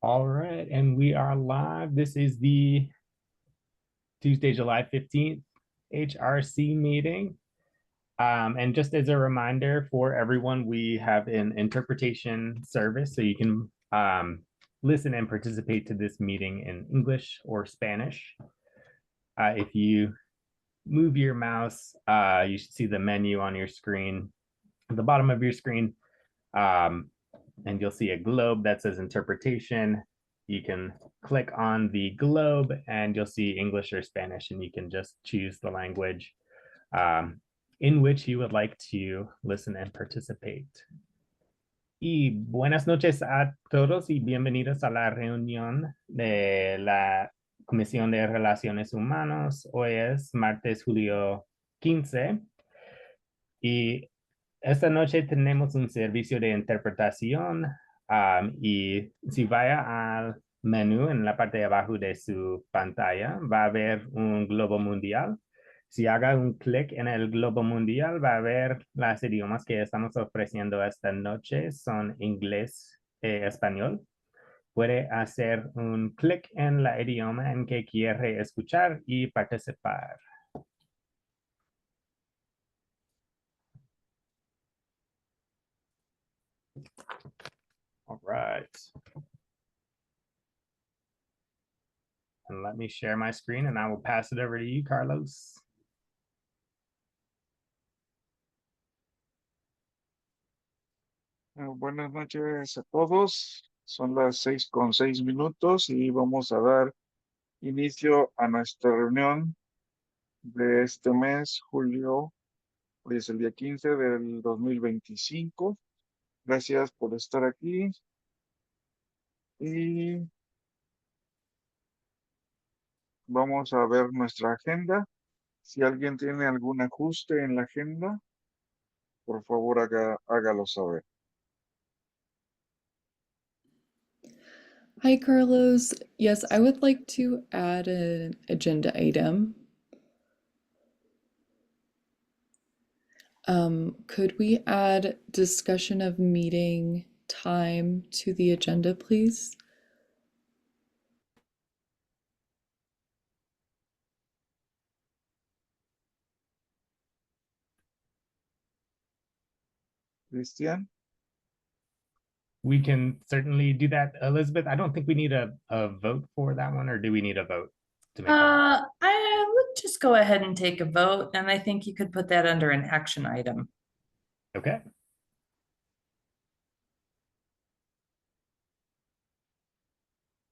All right, and we are live. This is the Tuesday, July 15th HRC meeting. And just as a reminder for everyone, we have an interpretation service, so you can listen and participate to this meeting in English or Spanish. If you move your mouse, you should see the menu on your screen, at the bottom of your screen. And you'll see a globe that says interpretation. You can click on the globe and you'll see English or Spanish, and you can just choose the language in which you would like to listen and participate. Y buenas noches a todos y bienvenidos a la reunión de la Comisión de Relaciones Humanas. Hoy es martes, julio 15, y esta noche tenemos un servicio de interpretación, y si vaya al menú en la parte de abajo de su pantalla, va a ver un globo mundial. Si haga un clic en el globo mundial, va a ver los idiomas que estamos ofreciendo esta noche. Son inglés y español. Puede hacer un clic en el idioma en que quiere escuchar y participar. All right. And let me share my screen and I will pass it over to you, Carlos. Buenas noches a todos. Son las 6:06 y vamos a dar inicio a nuestra reunión de este mes, julio. Hoy es el día 15 del 2025. Gracias por estar aquí. Y vamos a ver nuestra agenda. Si alguien tiene algún ajuste en la agenda, por favor hágalo saber. Hi, Carlos. Yes, I would like to add an agenda item. Could we add discussion of meeting time to the agenda, please? Cristian. We can certainly do that, Elizabeth. I don't think we need a vote for that one, or do we need a vote to make that? I would just go ahead and take a vote, and I think you could put that under an action item. Okay.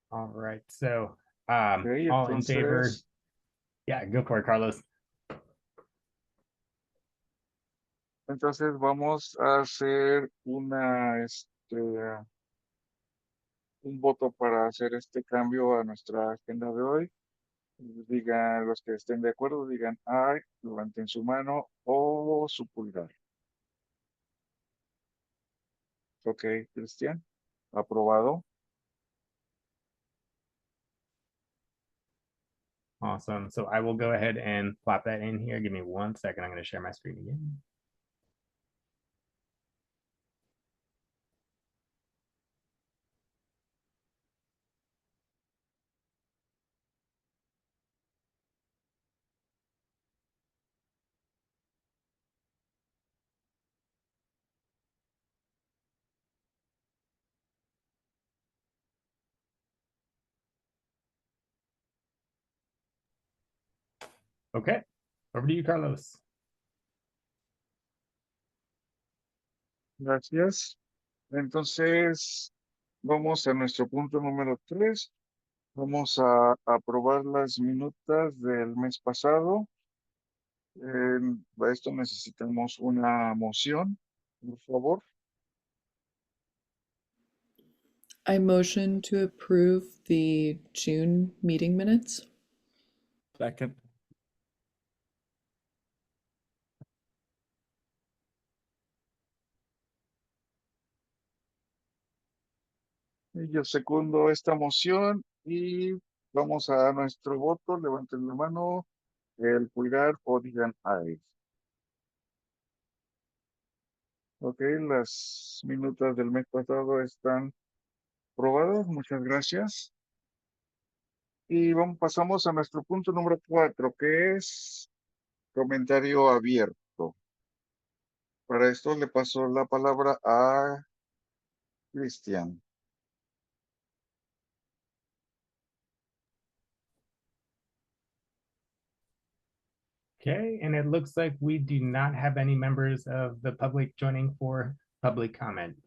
All right. So, Okay, all in favor? entonces, Yeah, go for it, Carlos. entonces vamos a hacer un voto para hacer este cambio a nuestra agenda de hoy. Digan, los que estén de acuerdo, digan ay, levanten su mano o su pulgar. Ok, Cristian, aprobado. Awesome. So I will go ahead and plop that in here. Give me 1 second. I'm going to share my screen again. Okay, over to you, Carlos. Gracias. Entonces, vamos a nuestro punto número 3. Vamos a aprobar las minutas del mes pasado. Para esto necesitamos una moción, por favor. I motion to approve the June meeting minutes. Second. Y yo secundo esta moción y vamos a dar nuestro voto. Levanten la mano, el pulgar o digan aye. Ok, las minutas del mes pasado están Aprobado, muchas gracias. Y pasamos a nuestro punto número 4, que es comentario abierto. Para esto le paso la palabra a Cristian. Okay, and it looks like we do not have any members of the public joining for public comment.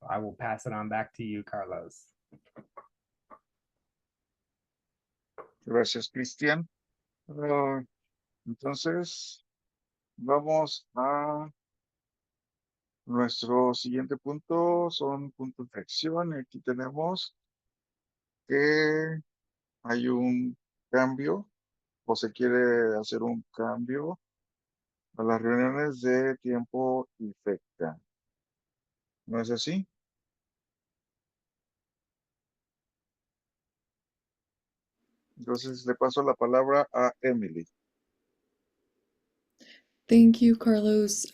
I will pass it on back to you, Carlos. Gracias, Cristian. Entonces, vamos a nuestro siguiente punto, son puntos de acción. Aquí tenemos que hay un cambio o se quiere hacer un cambio a las reuniones de tiempo y fecha. ¿No es así? Entonces le paso la palabra a Emily. Thank you, Carlos.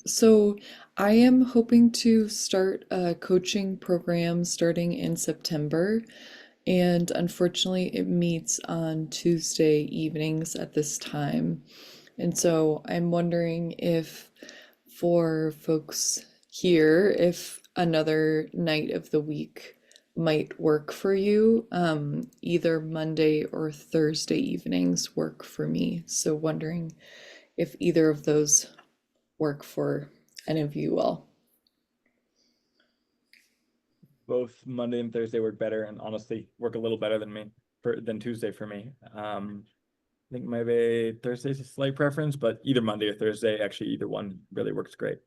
So I am hoping to start a coaching program starting in September, and unfortunately, it meets on Tuesday evenings at this time. And so I'm wondering if for folks here, if another night of the week might work for you. Either Monday or Thursday evenings work for me. So wondering if either of those work for any of you all. Both Monday and Thursday work better, and honestly work a little better than Tuesday for me. I think maybe Thursday's a slight preference, but either Monday or Thursday, actually either one really works great.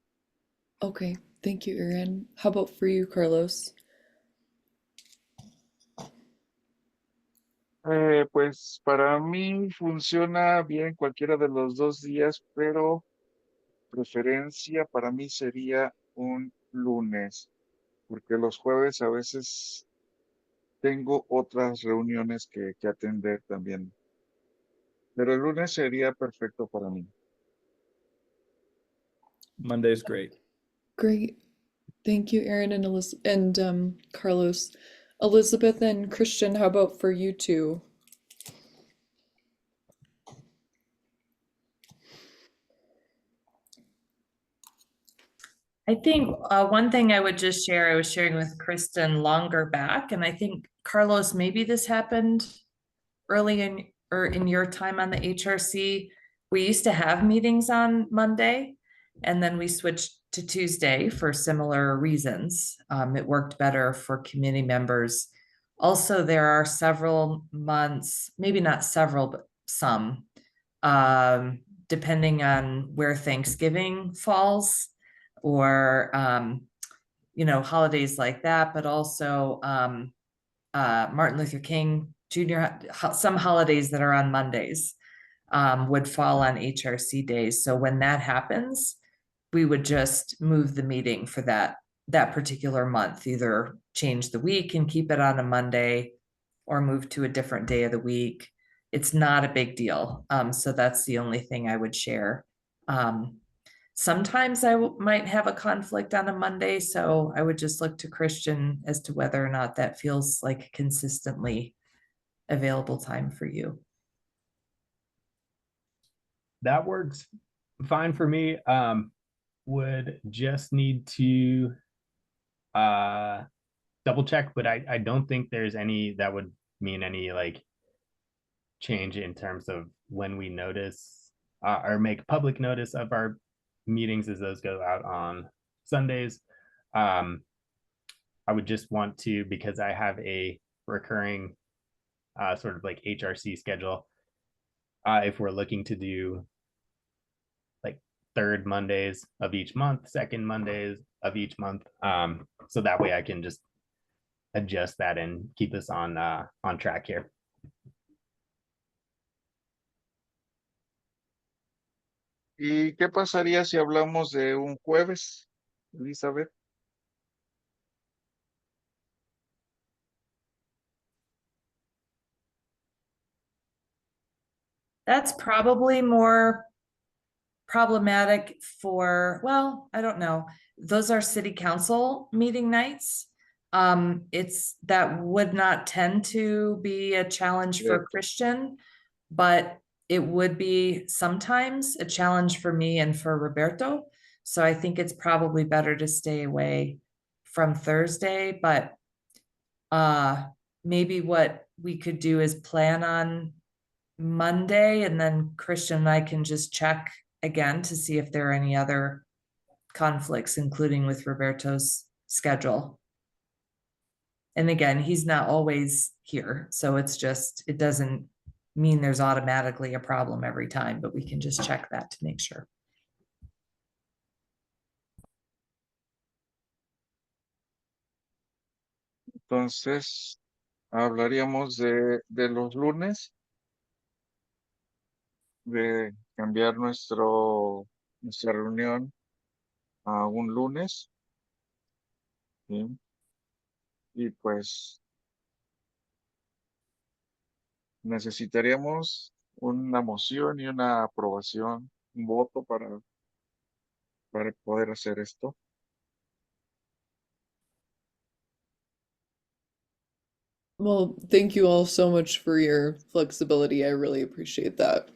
Okay, thank you, Erin. How about for you, Carlos? Pues para mí funciona bien cualquiera de los dos días, pero preferencia para mí sería un lunes, porque los jueves a veces tengo otras reuniones que atender también. Pero el lunes sería perfecto para mí. Monday is great. Great. Thank you, Erin and Carlos. Elizabeth and Christian, how about for you two? I think one thing I would just share, I was sharing with Kristen longer back, and I think Carlos, maybe this happened early in or in your time on the HRC. We used to have meetings on Monday, and then we switched to Tuesday for similar reasons. It worked better for community members. Also, there are several months, maybe not several, but some, depending on where Thanksgiving falls or holidays like that, but also Martin Luther King Jr., some holidays that are on Mondays would fall on HRC days. So when that happens, we would just move the meeting for that particular month, either change the week and keep it on a Monday or move to a different day of the week. It's not a big deal. So that's the only thing I would share. Sometimes I might have a conflict on a Monday, so I would just look to Christian as to whether or not that feels like consistently available time for you. That works fine for me. Would just need to double check, but I don't think there's any that would mean any like change in terms of when we notice or make public notice of our meetings as those go out on Sundays. I would just want to, because I have a recurring sort of like HRC schedule, if we're looking to do like third Mondays of each month, second Mondays of each month, so that way I can just adjust that and keep us on track here. ¿Y qué pasaría si hablamos de un jueves, Elizabeth? That's probably more problematic for, well, I don't know. Those are city council meeting nights. That would not tend to be a challenge for Cierto. Christian, but it would be sometimes a challenge for me and for Roberto. So I think it's probably better to stay away from Thursday, but maybe what we could do is plan on Monday, and then Christian and I can just check again to see if there are any other conflicts, including with Roberto's schedule. And again, he's not always here, so it doesn't mean there's automatically a problem every time, but we can just check that to make sure. Entonces, hablaríamos de los lunes, de cambiar nuestra reunión a un lunes. ¿Sí? Y pues necesitaríamos una moción y una aprobación, un voto para poder hacer esto. Well, thank you all so much for your flexibility. I really appreciate that.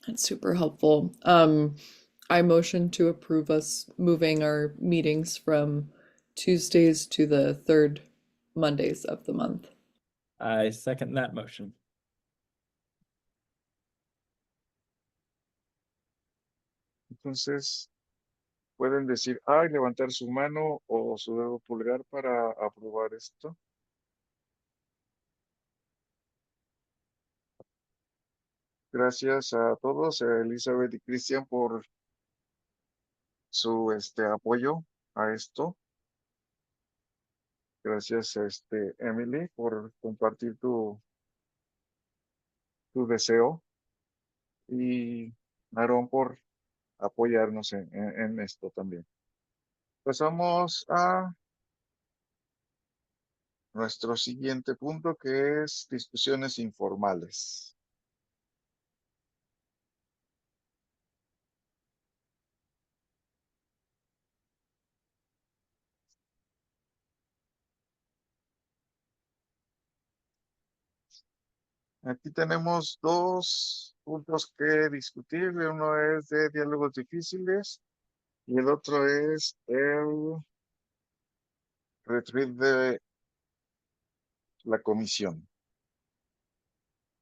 That's super helpful. I motion to approve us moving our meetings from Tuesdays to the third Mondays of the month. I second that motion. Entonces, pueden decir, ay, levantar su mano o su dedo pulgar para aprobar esto. Gracias a todos, a Elizabeth y Cristian, por su apoyo a esto. Gracias, Emily, por compartir tu deseo. Y Aaron por apoyarnos en esto también. Pasamos a nuestro siguiente punto, que es discusiones informales. Aquí tenemos dos puntos que discutir. Uno es de diálogos difíciles y el otro es el retreat de la comisión.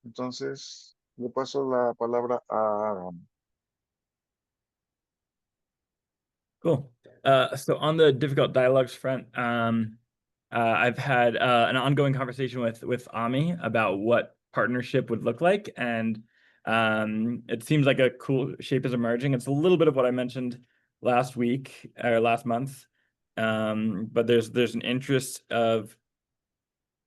Entonces, le paso la palabra a Aaron. Cool. So on the difficult dialogues front, I've had an ongoing conversation with Ami about what partnership would look like, and it seems like a cool shape is emerging. It's a little bit of what I mentioned last week or last month, but there's an interest of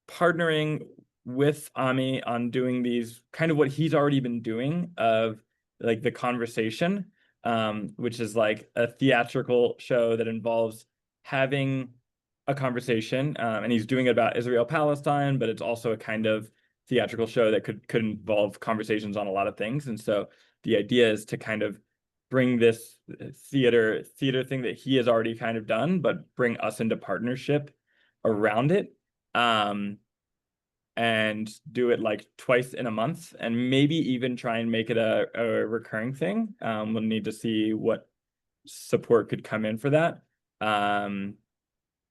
partnering with Ami on doing these kind of what he's already been doing of like the conversation, which is like a theatrical show that involves having a conversation, and he's doing it about Israel-Palestine, but it's also a kind of theatrical show that could involve conversations on a lot of things. And so the idea is to kind of bring this theater thing that he has already kind of done, but bring us into partnership around it. And do it like twice in a month, and maybe even try and make it a recurring thing. We'll need to see what support could come in for that.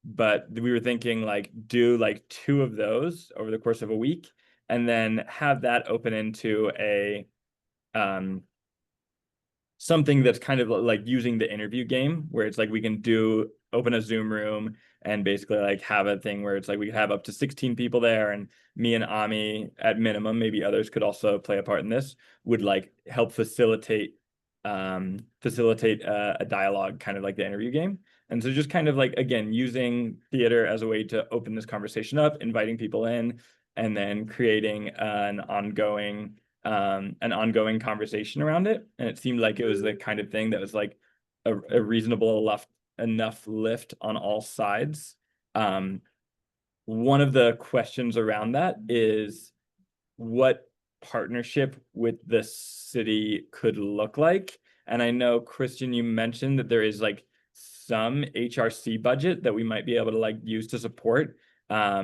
But we were thinking like do like 2 of those over the course of a week, and then have that open into a something that's kind of like using the interview game, where it's like we can open a Zoom room and basically like have a thing where it's like we could have up to 16 people there, and me and Ami at minimum, maybe others could also play a part in this, would like help facilitate a dialogue, kind of like the interview game. And so just kind of like, again, using theater as a way to open this conversation up, inviting people in, and then creating an ongoing conversation around it. And it seemed like it was the kind of thing that was like a reasonable enough lift on all sides. One of the questions around that is what partnership with the city could look like, And I know, Christian, you mentioned that there is like some HRC budget that we might be able to like use to support. I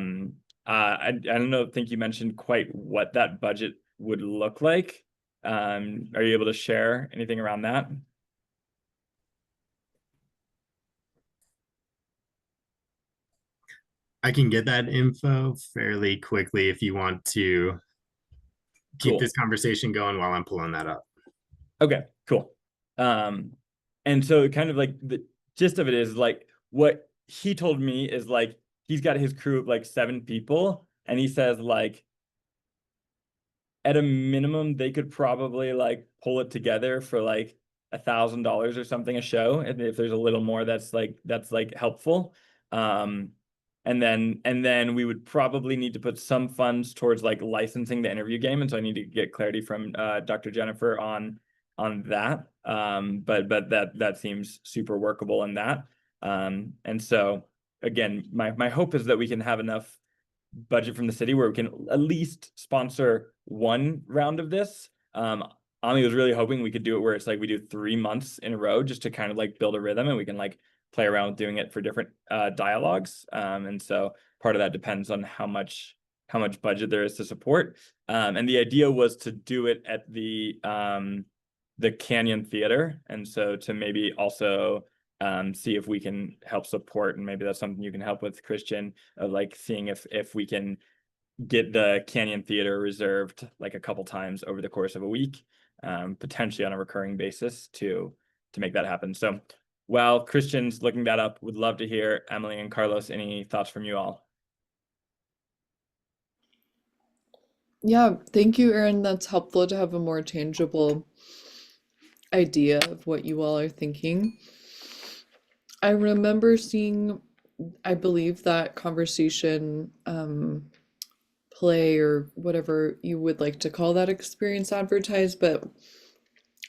don't know, think you mentioned quite what that budget would look like. Are you able to share anything around that? I can get that info fairly quickly if you want to keep Cool. this conversation going while I'm pulling that up. Okay, cool. And so kind of like the gist of it is like what he told me is like he's got his crew of like 7 people, and he says like at a minimum they could probably like pull it together for like $1,000 or something a show, and if there's a little more that's like helpful. And then we would probably need to put some funds towards like licensing the interview game, and so I need to get clarity from Dr. Jennifer on that. But that seems super workable in that. And so again, my hope is that we can have enough budget from the city where we can at least sponsor one round of this. Ami was really hoping we could do it where it's like we do 3 months in a row just to kind of like build a rhythm, and we can like play around with doing it for different dialogues. And so part of that depends on how much budget there is to support. And the idea was to do it at the Canyon Theater, and so to maybe also see if we can help support, and maybe that's something you can help with, Christian, of like seeing if we can get the Canyon Theater reserved like a couple times over the course of a week, potentially on a recurring basis to make that happen. So while Christian's looking that up, would love to hear, Emily and Carlos, any thoughts from you all? Yeah, thank you, Erin. That's helpful to have a more tangible idea of what you all are thinking. I remember seeing, I believe, that conversation play, or whatever you would like to call that experience, advertised, but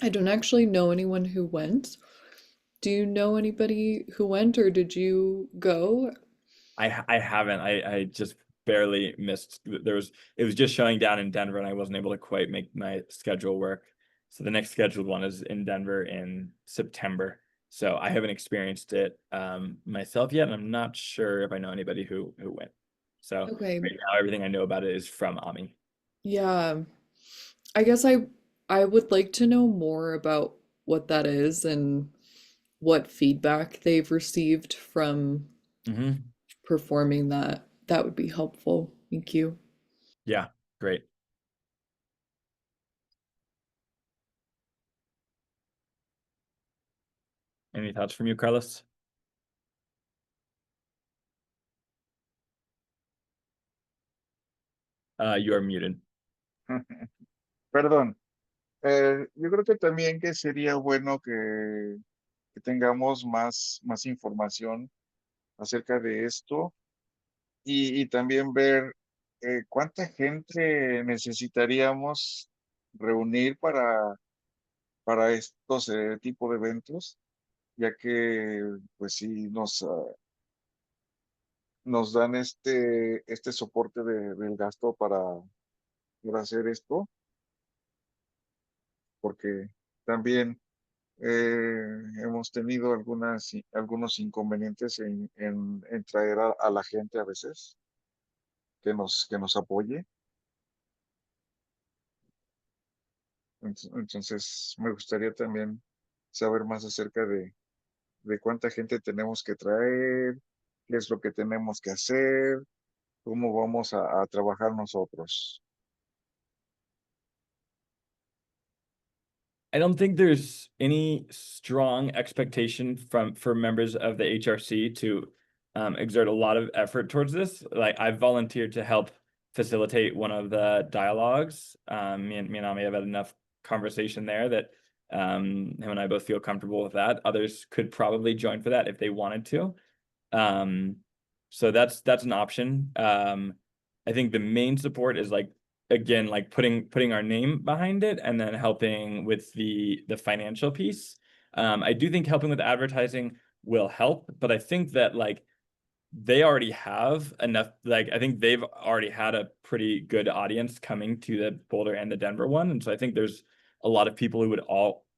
I don't actually know anyone who went. Do you know anybody who went, or did you go? I haven't. I just barely missed. It was just showing down in Denver, and I wasn't able to quite make my schedule work. So the next scheduled one is in Denver in September. So I haven't experienced it myself yet, and I'm not sure if I know anybody who went. So Okay. right now, everything I know about it is from Ami. Yeah, I guess I would like to know more about what that is and what feedback they've received from performing that. That would be helpful. Thank you. Yeah, great. Any thoughts from you, Carlos? You are muted. Perdón. Yo creo que también que sería bueno que tengamos más información acerca de esto y también ver cuánta gente necesitaríamos reunir para estos tipo de eventos, ya que pues sí nos dan este soporte del gasto para hacer esto, porque también hemos tenido algunos inconvenientes en traer a la gente a veces que nos apoye. Entonces, me gustaría también saber más acerca de cuánta gente tenemos que traer, qué es lo que tenemos que hacer, cómo vamos a trabajar nosotros. I don't think there's any strong expectation for members of the HRC to exert a lot of effort towards this. Like, I've volunteered to help facilitate one of the dialogues. Me and Ami have had enough conversation there that him and I both feel comfortable with that. Others could probably join for that if they wanted to. So that's an option. I think the main support is like, again, like putting our name behind it, and then helping with the financial piece. I do think helping with advertising will help, but I think that like they already have enough, like I think they've already had a pretty good audience coming to the Boulder and the Denver one, and so I think there's a lot of people who would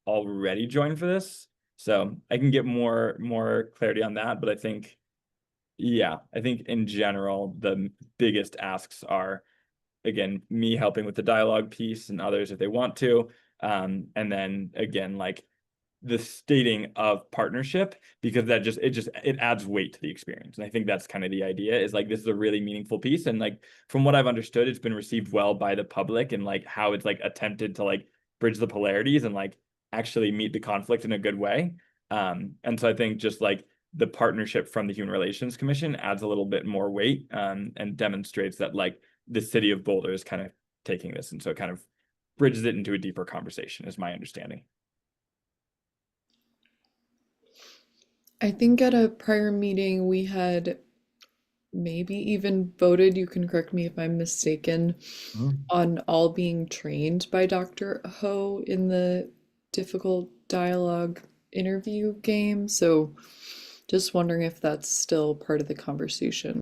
already joined for this. So I can get more clarity on that, but I think, yeah, I think in general, the biggest asks are, again, me helping with the dialogue piece and others if they want to. And then again, like the stating of partnership, because that it adds weight to the experience. And I think that's kind of the idea, is like, this is a really meaningful piece. And like, from what I've understood, it's been received well by the public, and like how it's like attempted to like bridge the polarities and like actually meet the conflict in a good way. And so I think just like the partnership from the Human Relations Commission adds a little bit more weight, and demonstrates that like the city of Boulder is kind of taking this, and so it kind of bridges it into a deeper conversation, is my understanding. I think at a prior meeting we had maybe even voted, you can correct me if I'm mistaken, on all being trained by Dr. Ho in the difficult dialogue interview game. So just wondering if that's still part of the conversation.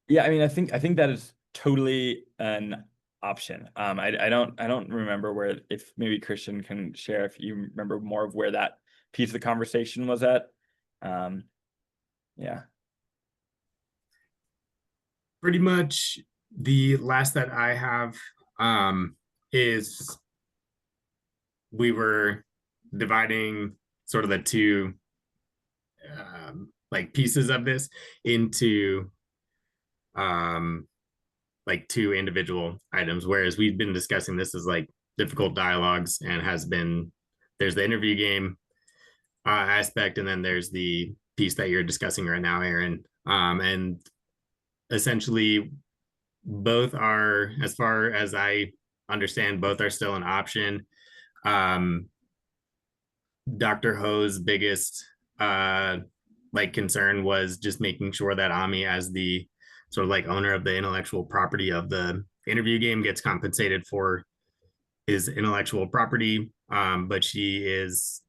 Yeah, I mean, I think that is totally an option. I don't remember where, if maybe Christian can share if you remember more of where that piece of the conversation was at. Yeah. Pretty much the last that I have is we were dividing sort of the two like pieces of this into like two individual items, whereas we've been discussing this as like difficult dialogues, and there's the interview game aspect, and then there's the piece that you're discussing right now, Aaron. And essentially both are, as far as I understand, both are still an option. Dr. Ho's biggest like concern was just making sure that Ami, as the sort of like owner of the intellectual property of the interview game, gets compensated for his intellectual property. But she is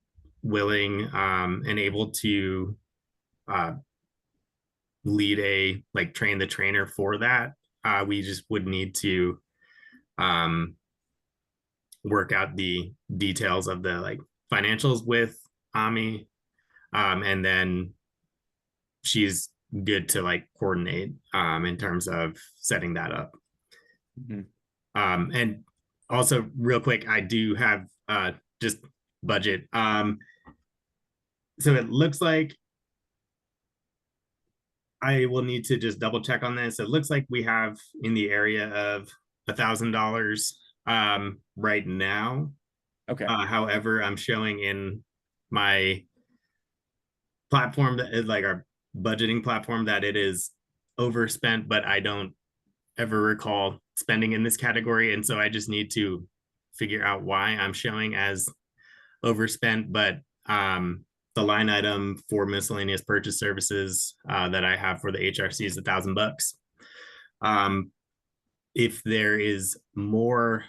willing and able to train the trainer for that. We just would need to work out the details of the like financials with Ami, and then she's good to like coordinate in terms of setting that up. And also, real quick, I do have just budget. So it looks like I will need to just double check on this. It looks like we have in the area of $1,000 right now. Okay. However, I'm showing in my platform that is like our budgeting platform that it is overspent, but I don't ever recall spending in this category. And so I just need to figure out why I'm showing as overspent. But the line item for miscellaneous purchase services that I have for the HRC is $1,000. If there is more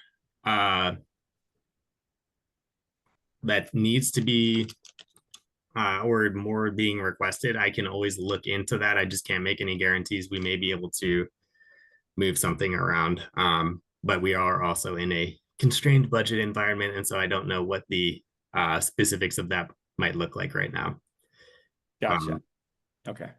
that needs to be or more being requested, I can always look into that. I just can't make any guarantees. We may be able to move something around, but we are also in a constrained budget environment, and so I don't know what the specifics of that might look like right now. Gotcha. Okay.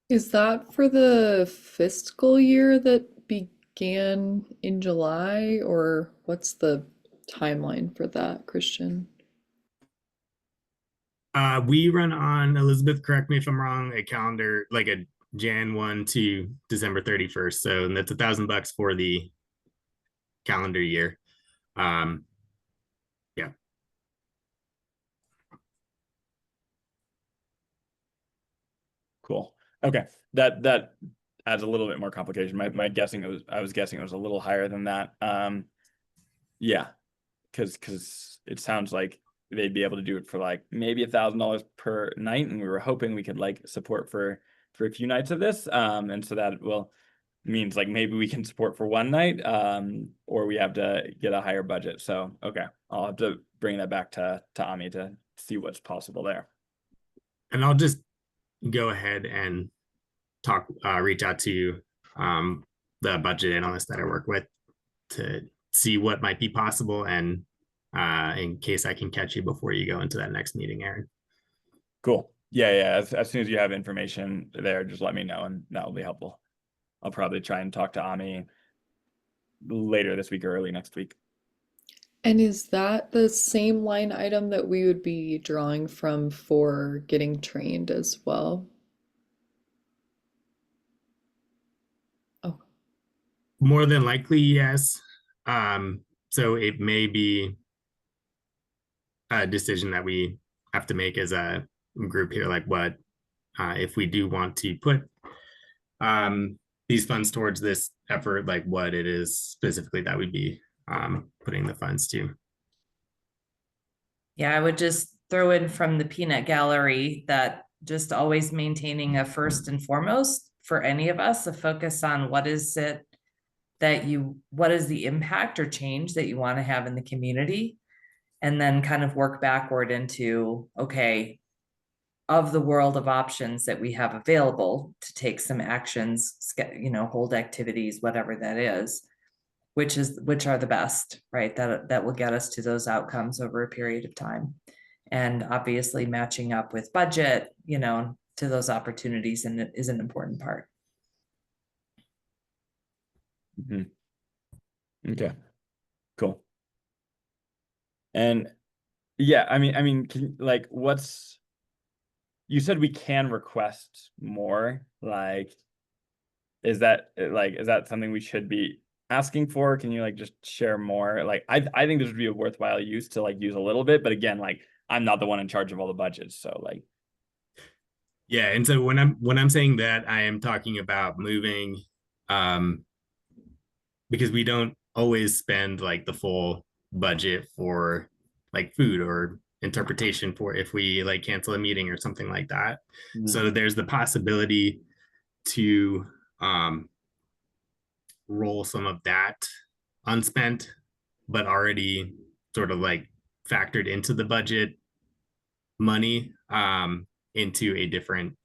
Is that for the fiscal year that began in July, or what's the timeline for that, Christian? We run on, Elizabeth, correct me if I'm wrong, a calendar, like a Jan 1 to December 31st. So that's $1,000 for the calendar year. Yeah. Cool. Okay. That adds a little bit more complication. I was guessing it was a little higher than that. Yeah, because it sounds like they'd be able to do it for like maybe $1,000 per night, and we were hoping we could like support for a few nights of this. And so that means like maybe we can support for one night, or we have to get a higher budget. So okay, I'll have to bring that back to Ami to see what's possible there. And I'll just go ahead and reach out to the budget analyst that I work with to see what might be possible, and in case I can catch you before you go into that next meeting, Aaron. Cool. Yeah. As soon as you have information there, just let me know, and that will be helpful. I'll probably try and talk to Ami later this week or early next week. And is that the same line item that we would be drawing from for getting trained as well? Oh, More than likely, yes. So it may be a decision that we have to make as a group here, like what if we do want to put these funds towards this effort, like what it is specifically that we'd be putting the funds to. Yeah, I would just throw in from the peanut gallery that just always maintaining a first and foremost for any of us, a focus on what is it that what is the impact or change that you want to have in the community? And then kind of work backward into, okay, of the world of options that we have available to take some actions, hold activities, whatever that is, which are the best, right? That will get us to those outcomes over a period of time. And obviously matching up with budget, to those opportunities, and it is an important part. Okay, cool. And yeah, I mean, you said we can request more, is that something we should be asking for? Can you just share more? I think this would be a worthwhile use to use a little bit, but again, I'm not the one in charge of all the budgets, so yeah. And so when I'm saying that, I am talking about moving because we don't always spend the full budget for food or interpretation for if we cancel a meeting or something like that. So there's the possibility to roll some of that unspent but already sort of factored into the budget money into a different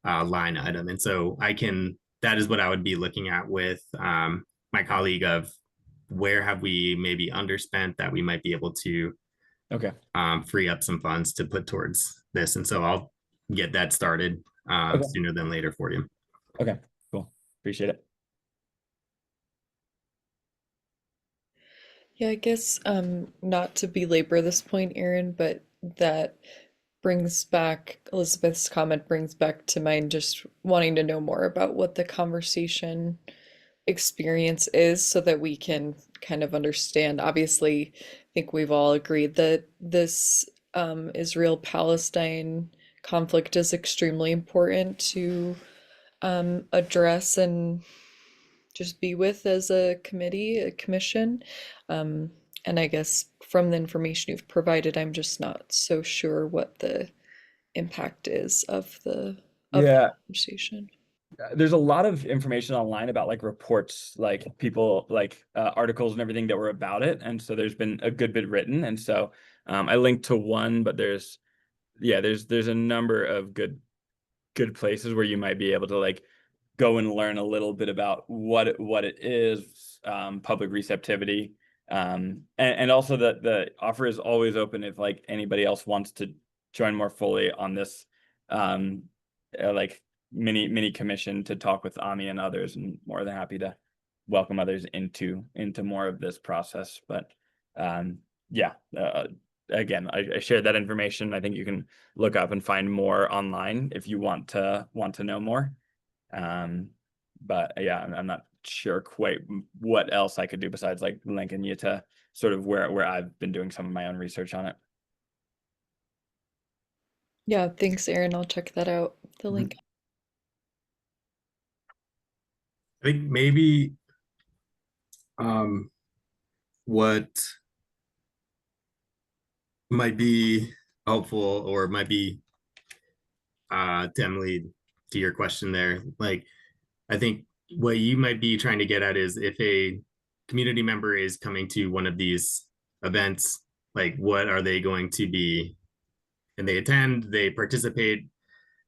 line item. And so that is what I would be looking at with my colleague of where have we maybe underspent that we might be able to free up some funds to put towards this. And so I'll get that started sooner than later for you. Okay, cool. Appreciate it. yeah, I guess not to belabor this point, Aaron, but that brings back Elizabeth's comment brings back to mind just wanting to know more about what the conversation experience is so that we can kind of understand. Obviously, I think we've all agreed that this Israel-Palestine conflict is extremely important to address and just be with as a committee, a commission. And I guess from the information you've provided, I'm just not so sure what the impact is of the conversation. There's a lot of information online about reports, people articles and everything that were about it, and so there's been a good bit written, and so I linked to one, but there's a number of good places where you might be able to go and learn a little bit about what it is, public receptivity, and also that the offer is always open if anybody else wants to join more fully on this mini commission to talk with Ami and others, and more than happy to welcome others into more of this process. But again, I shared that information. I think you can look up and find more online if you want to know more. But yeah, I'm not sure quite what else I could do besides linking you to sort of where I've been doing some of my own research on it. Yeah, thanks, Aaron. I'll check that out. The link. I think maybe what might be helpful or might be to Emily, to your question there, I think what you might be trying to get at is if a community member is coming to one of these events, what are they going to be? And they attend, they participate,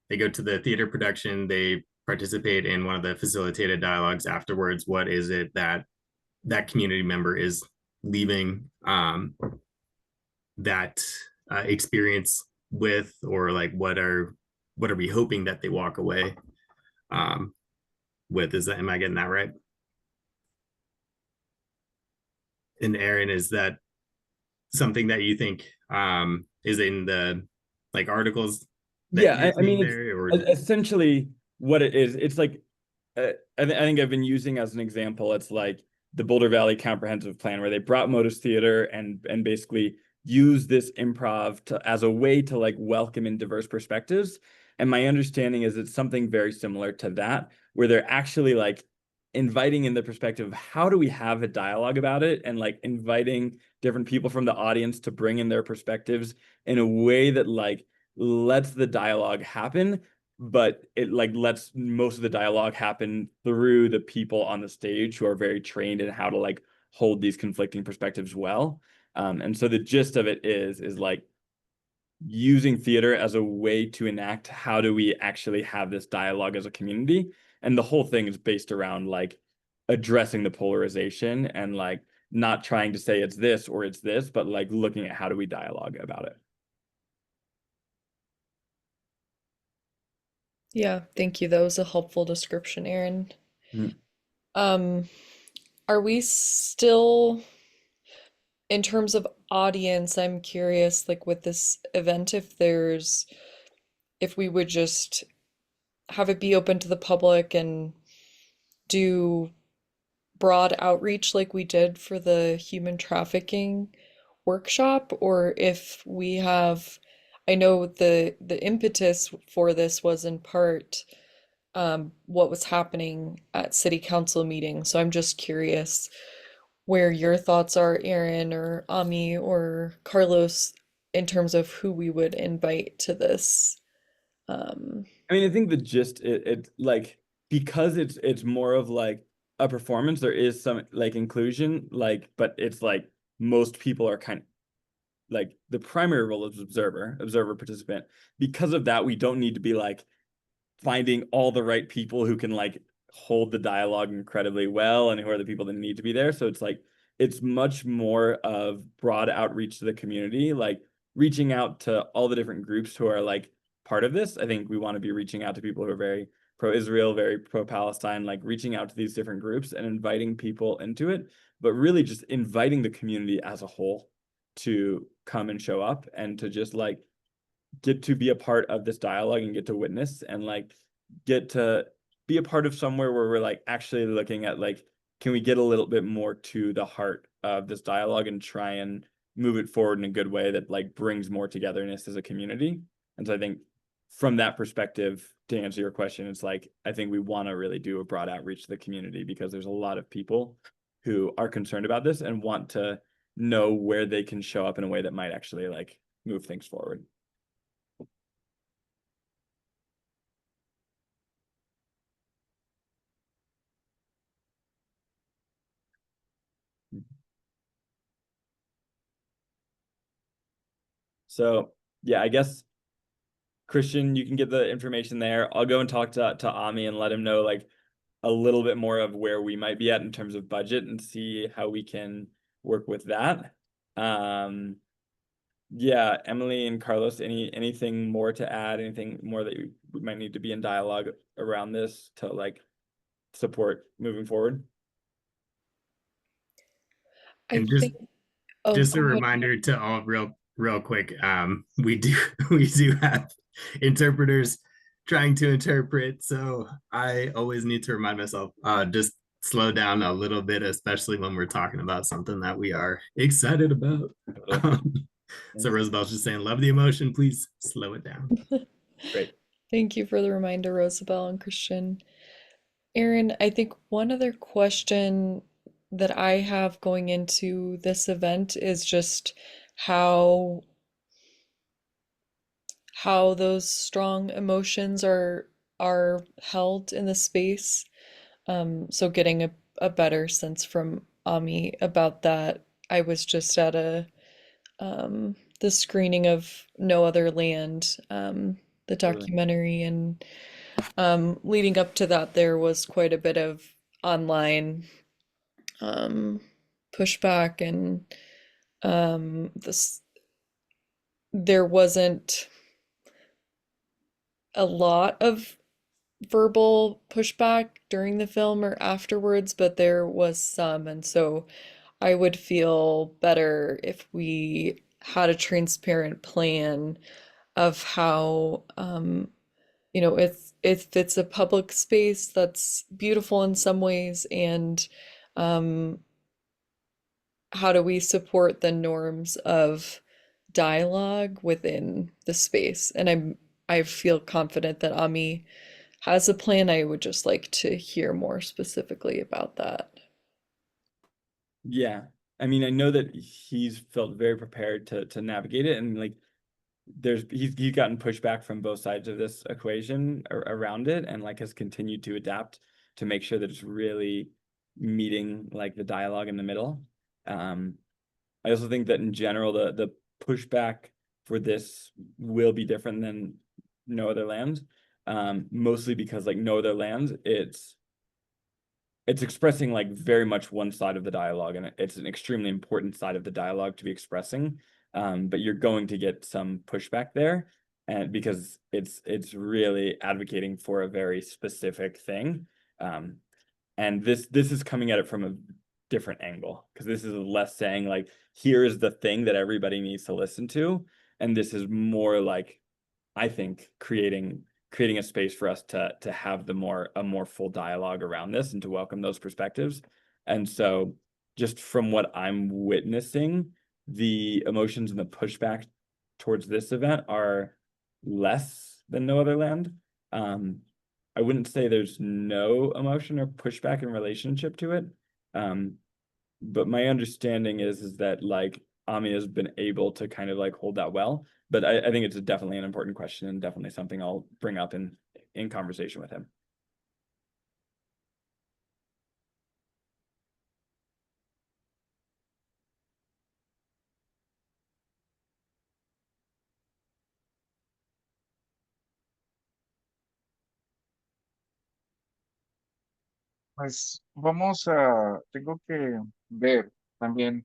they go to the theater production, they participate in one of the facilitated dialogues afterwards. What is it that community member is leaving that experience with, or like what are we hoping that they walk away with? Am I getting that right? And Aaron, is that something that you think is in the like articles that Yeah, you're I mean, seeing it's there, or essentially what it is. It's like, I think I've been using as an example, it's like the Boulder Valley Comprehensive Plan, where they brought Modus Theater and basically use this improv as a way to like welcome in diverse perspectives. And my understanding is it's something very similar to that, where they're actually like inviting in the perspective of how do we have a dialogue about it, and like inviting different people from the audience to bring in their perspectives in a way that like lets the dialogue happen, but it like lets most of the dialogue happen through the people on the stage who are very trained in how to like hold these conflicting perspectives well. And so the gist of it is like using theater as a way to enact how do we actually have this dialogue as a community. And the whole thing is based around like addressing the polarization and like not trying to say it's this or it's this, but like looking at how do we dialogue about it. Yeah, thank you. That was a helpful description, Aaron. Mm. Are we still, in terms of audience, I'm curious, like with this event, if we would just have it be open to the public and do broad outreach like we did for the human trafficking workshop, or if we have, I know the impetus for this was in part what was happening at city council meetings. So I'm just curious where your thoughts are, Aaron or Ami or Carlos, in terms of who we would invite to this. I mean, I think the gist it like, because it's more of like a performance, there is some like inclusion, like, but it's like most people are kind of like the primary role is observer participant. Because of that, we don't need to be like finding all the right people who can like hold the dialogue incredibly well and who are the people that need to be there. So it's like it's much more of broad outreach to the community, like reaching out to all the different groups who are like part of this. I think we want to be reaching out to people who are very pro-Israel, very pro-Palestine, like reaching out to these different groups and inviting people into it, but really just inviting the community as a whole to come and show up and to just like get to be a part of this dialogue and get to witness and like get to be a part of somewhere where we're like actually looking at like, can we get a little bit more to the heart of this dialogue and try and move it forward in a good way that like brings more togetherness as a community. And so I think from that perspective, to answer your question, it's like I think we want to really do a broad outreach to the community because there's a lot of people who are concerned about this and want to know where they can show up in a way that might actually like move things forward. So yeah, I guess Christian, you can get the information there. I'll go and talk to Ami and let him know like a little bit more of where we might be at in terms of budget and see how we can work with that. Yeah, Emily and Carlos, anything more to add? Anything more that we might need to be in dialogue around this to like support moving forward? I and just think, oh, just a go ahead. reminder to all, real quick, we do we do have interpreters trying to interpret, so I always need to remind myself, just slow down a little bit, especially when we're talking about something that we are excited about. So Rosabel's just saying, love the emotion, please slow it down. Great. Thank you for the reminder, Rosabelle and Christian. Aaron, I think one other question that I have going into this event is just how those strong emotions are held in the space. So getting a better sense from Ami about that. I was just at the screening of No Other Land, the documentary, and leading up to that, there was quite a bit of online pushback and this there wasn't a lot of verbal pushback during the film or afterwards, but there was some, and so I would feel better if we had a transparent plan of how, it's a public space that's beautiful in some ways, and um, how do we support the norms of dialogue within the space? And I feel confident that Ami has a plan. I would just like to hear more specifically about that. Yeah, I mean, I know that he's felt very prepared to navigate it, and like he's gotten pushback from both sides of this equation around it, and like has continued to adapt to make sure that it's really meeting like the dialogue in the middle. I also think that in general the pushback for this will be different than No Other Land, mostly because like No Other Land, it's expressing like very much one side of the dialogue, and it's an extremely important side of the dialogue to be expressing. But you're going to get some pushback there, and because it's really advocating for a very specific thing. And this is coming at it from a different angle, because this is less saying like, here is the thing that everybody needs to listen to, and this is more like, I think, creating a space for us to have a more full dialogue around this and to welcome those perspectives. And so just from what I'm witnessing, the emotions and the pushback towards this event are less than No Other Land. I wouldn't say there's no emotion or pushback in relationship to it. But my understanding is that like Ami has been able to kind of like hold that well. But I think it's definitely an important question, and definitely something I'll bring up in conversation with him. Pues tengo que ver también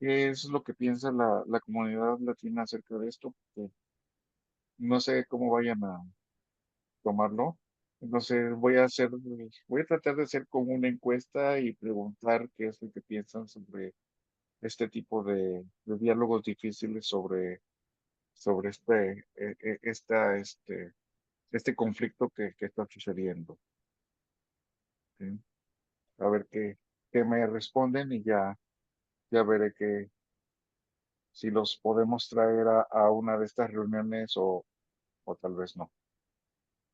qué es lo que piensa la comunidad latina acerca de esto, porque no sé cómo vayan a tomarlo. Entonces voy a tratar de hacer como una encuesta y preguntar qué es lo que piensan sobre este tipo de diálogos difíciles sobre este conflicto que está sucediendo. ¿Sí? A ver qué me responden y ya veré si los podemos traer a una de estas reuniones o tal vez no.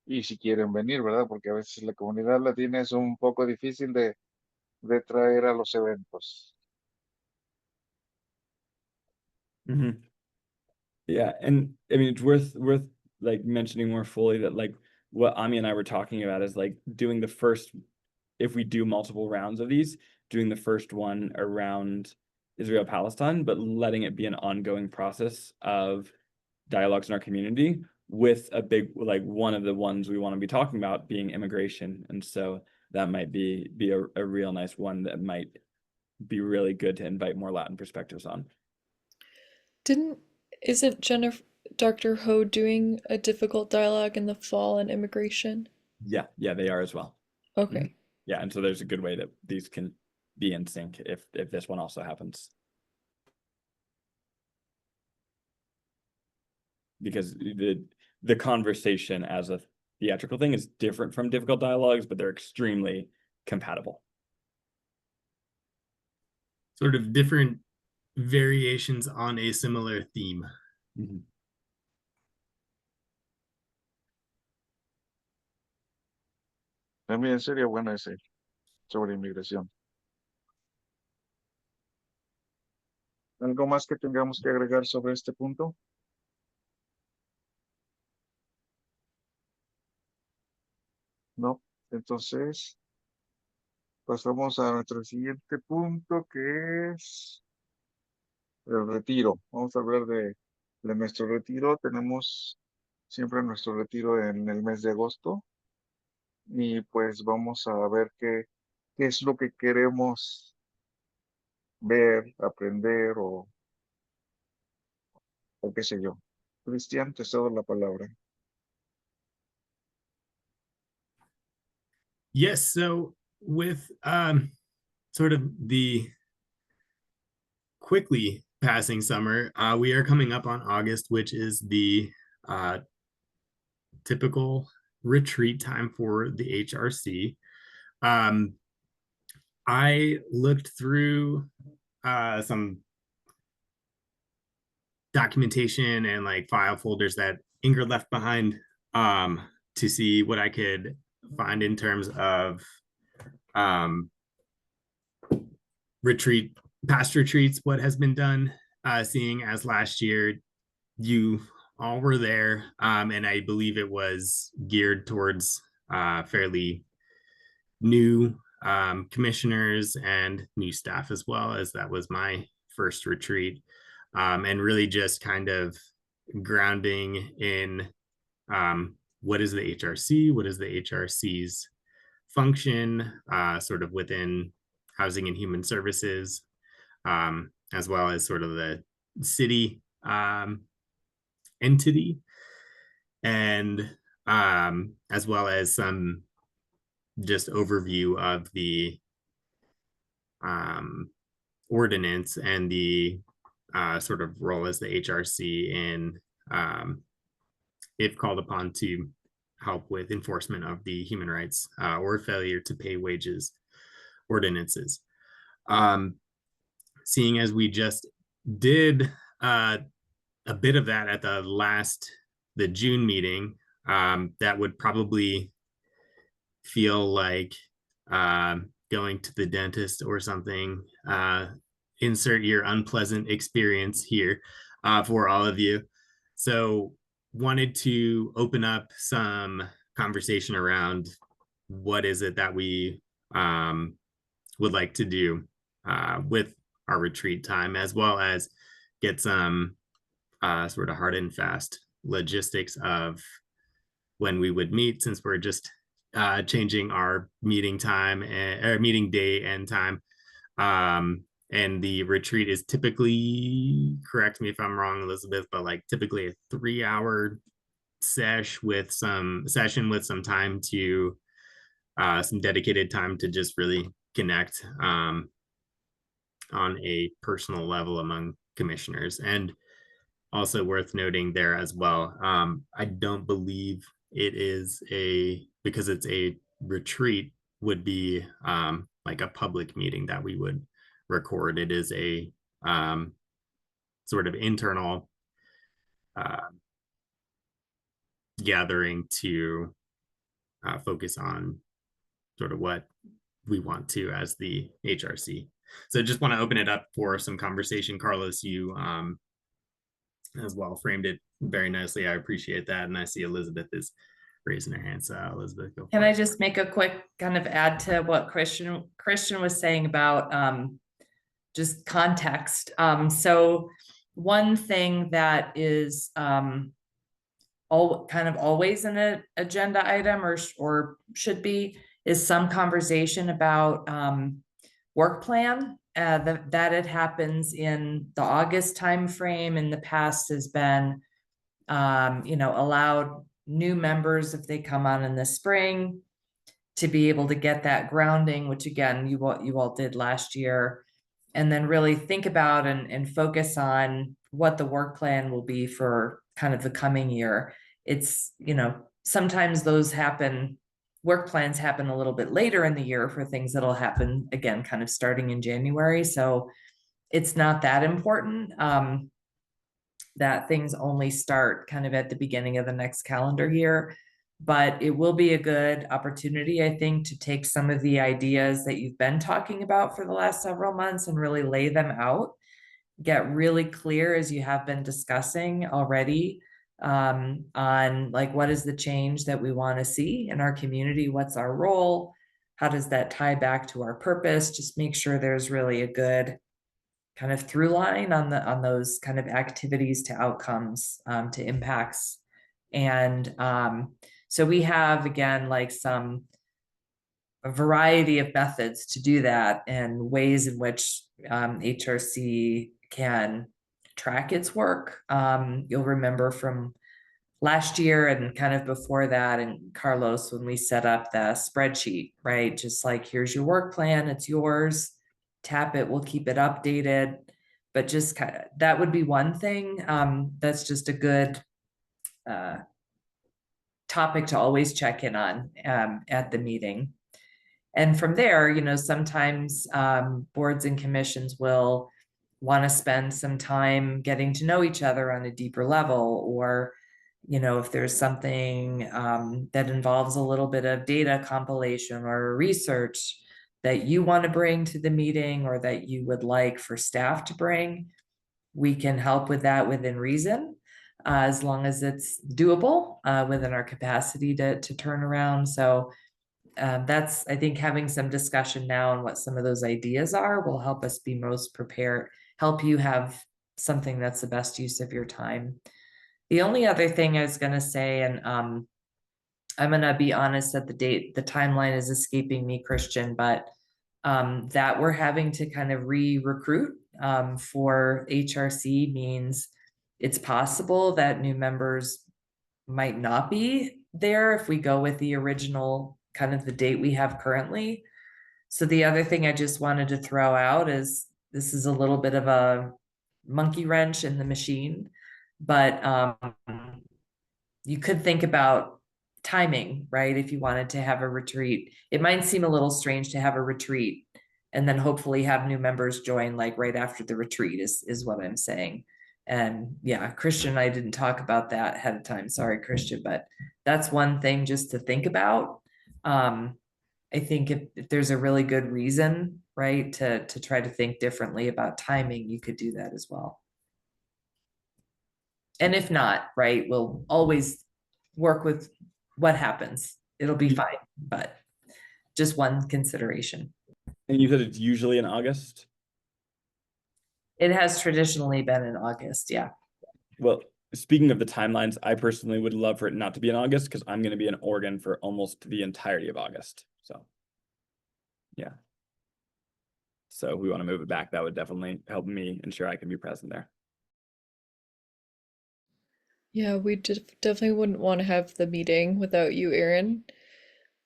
Y si quieren venir, ¿verdad? Porque a veces la comunidad latina es un poco difícil de traer a los eventos. Mhm. Yeah, and I mean it's worth like mentioning more fully that like what Ami and I were talking about is like doing the first, if we do multiple rounds of these, doing the first one around Israel Palestine, but letting it be an ongoing process of dialogues in our community, with a big like one of the ones we want to be talking about being immigration. And so that might be a real nice one that might be really good to invite more Latin perspectives on. Didn't, isn't Dr. Ho doing a difficult dialogue in the fall on immigration? Yeah, they are as well. Okay. Yeah, and so there's a good way that these can be in sync if this one also happens. Because the conversation as a theatrical thing is different from difficult dialogues, but they're extremely compatible. Sort of different variations on a similar theme. Mhm. También sería bueno ese sobre inmigración. ¿Algo más que tengamos que agregar sobre este punto? No. Entonces, pasamos a nuestro siguiente punto, que es el retiro. Vamos a hablar de nuestro retiro. Tenemos siempre nuestro retiro en el mes de agosto y pues vamos a ver qué es lo que queremos ver, aprender o o qué sé yo. Cristian, te cedo la palabra. Yes, so with sort of the quickly passing summer, we are coming up on August, which is the typical retreat time for the HRC. I looked through some documentation and like file folders that Ingrid left behind to see what I could find in terms of past retreats, what has been done, seeing as last year you all were there, and I believe it was geared towards fairly new commissioners and new staff as well, as that was my first retreat, and really just kind of grounding in what is the HRC, what is the HRC's function, sort of within Housing and Human Services, as well as sort of the city entity, and as well as some just overview of the ordinance and the sort of role as the HRC in, if called upon to help with enforcement of the human rights or failure to pay wages ordinances. Seeing as we just did a bit of that at the June meeting, that would probably feel like going to the dentist or something. Insert your unpleasant experience here for all of you. So wanted to open up some conversation around what is it that we would like to do with our retreat time, as well as get some sort of hard and fast logistics of when we would meet, since we're just changing our meeting time or meeting day and time. And the retreat is typically, correct me if I'm wrong, Elizabeth, but like typically a 3-hour session with some time to some dedicated time to just really connect on a personal level among commissioners. And also worth noting there as well, I don't believe it is because it's a retreat, would be like a public meeting that we would record. It is a sort of internal gathering to focus on sort of what we want to as the HRC. So just want to open it up for some conversation. Carlos, you as well framed it very nicely. I appreciate that. And I see Elizabeth is raising her hand. So Elizabeth, go. Can I just make a quick kind of add to what Christian was saying about just context? So one thing that is kind of always an agenda item or should be is some conversation about work plan. That it happens in the August timeframe in the past has been, allowed new members, if they come on in the spring, to be able to get that grounding, which again, you all did last year, and then really think about and focus on what the work plan will be for kind of the coming year. It's, sometimes work plans happen a little bit later in the year for things that'll happen again, kind of starting in January. So it's not that important that things only start kind of at the beginning of the next calendar year, but it will be a good opportunity, I think, to take some of the ideas that you've been talking about for the last several months and really lay them out, get really clear, as you have been discussing already, on like, what is the change that we want to see in our community? What's our role? How does that tie back to our purpose? Just make sure there's really a good kind of through line on those kind of activities to outcomes, to impacts. And so we have, again, like a variety of methods to do that and ways in which HRC can track its work. You'll remember from last year and kind of before that, and Carlos, when we set up the spreadsheet, right? Just like, here's your work plan, it's yours. Tap it, we'll keep it updated. But just kind of, that would be one thing. That's just a good topic to always check in on at the meeting. And from there, you know, sometimes boards and commissions will want to spend some time getting to know each other on a deeper level, or, you know, if there's something that involves a little bit of data compilation or research that you want to bring to the meeting, or that you would like for staff to bring, we can help with that within reason, as long as it's doable within our capacity to turn around. So that's, I think, having some discussion now on what some of those ideas are will help us be most prepared, help you have something that's the best use of your time. The only other thing I was going to say, and I'm going to be honest that the timeline is escaping me, Christian, but that we're having to kind of re-recruit for HRC means it's possible that new members might not be there if we go with the original kind of the date we have currently. So the other thing I just wanted to throw out is, this is a little bit of a monkey wrench in the machine, but you could think about timing, right? If you wanted to have a retreat, it might seem a little strange to have a retreat and then hopefully have new members join like right after the retreat is what I'm saying. And yeah, Christian and I didn't talk about that ahead of time. Sorry, Christian, but that's one thing just to think about. I think if there's a really good reason, right, to try to think differently about timing, you could do that as well. And if not, right, we'll always work with what happens. It'll be fine, but just one consideration. And you said it's usually in August? It has traditionally been in August, yeah. Well, speaking of the timelines, I personally would love for it not to be in August, because I'm going to be in Oregon for almost the entirety of August. So, yeah. So if we want to move it back, that would definitely help me ensure I can be present there. Yeah, we definitely wouldn't want to have the meeting without you, Aaron.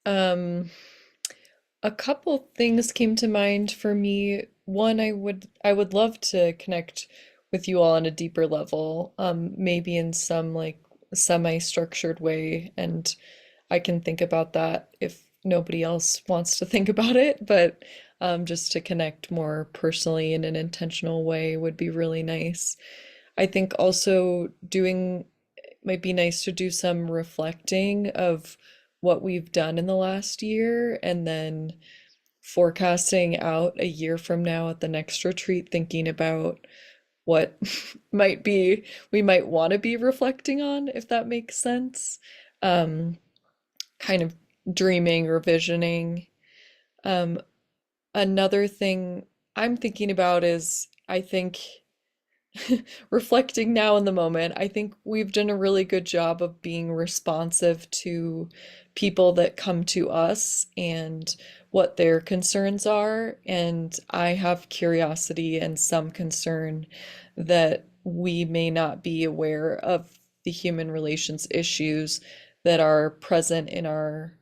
A couple things came to mind for me. One, I would love to connect with you all on a deeper level, maybe in some like semi-structured way, and I can think about that if nobody else wants to think about it, but just to connect more personally in an intentional way would be really nice. I think also might be nice to do some reflecting of what we've done in the last year, and then forecasting out a year from now at the next retreat, thinking about what we might want to be reflecting on, if that makes sense. Kind of dreaming or visioning. Another thing I'm thinking about is, I think, reflecting now in the moment, I think we've done a really good job of being responsive to people that come to us and what their concerns are. And I have curiosity and some concern that we may not be aware of the human relations issues that are present in our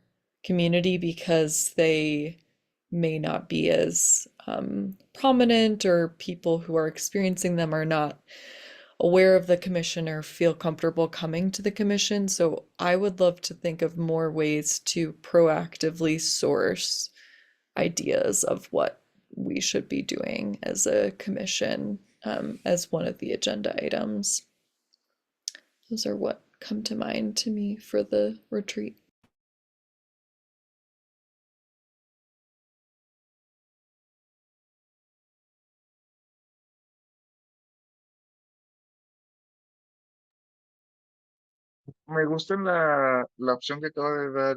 community because they may not be as prominent, or people who are experiencing them are not aware of the commission or feel comfortable coming to the commission. So I would love to think of more ways to proactively source ideas of what we should be doing as a commission, as one of the agenda items. Those are what come to mind to me for the retreat. Me gusta la opción que acaba de dar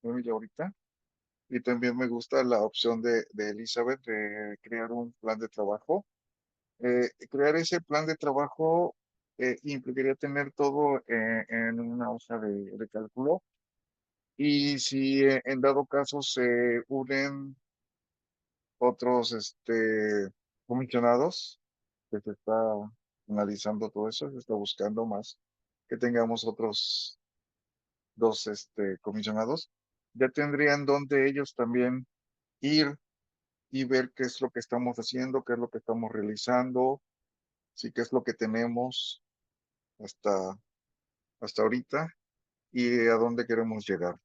Emily ahorita. Y también me gusta la opción de Elizabeth de crear un plan de trabajo. Crear ese plan de trabajo implicaría tener todo en una hoja de cálculo. Y si en dado caso se unen otros comisionados que se está analizando todo eso, se está buscando más que tengamos otros dos comisionados. Ya tendrían donde ellos también ir y ver qué es lo que estamos haciendo, qué es lo que estamos realizando, sí, qué es lo que tenemos hasta, hasta ahorita y a dónde queremos llegar.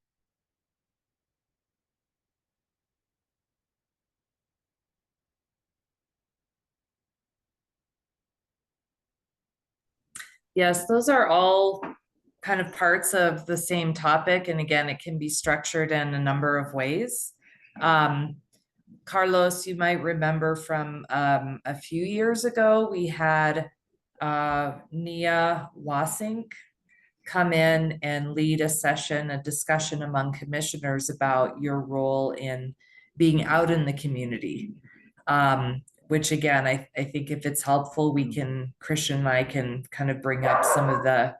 Yes, those are all kind of parts of the same topic. And again, it can be structured in a number of ways. Carlos, you might remember from a few years ago, we had Nia Wasink come in and lead a session, a discussion among commissioners about your role in being out in the community. Which again, I think if it's helpful, we can, Christian and I can kind of bring up some of the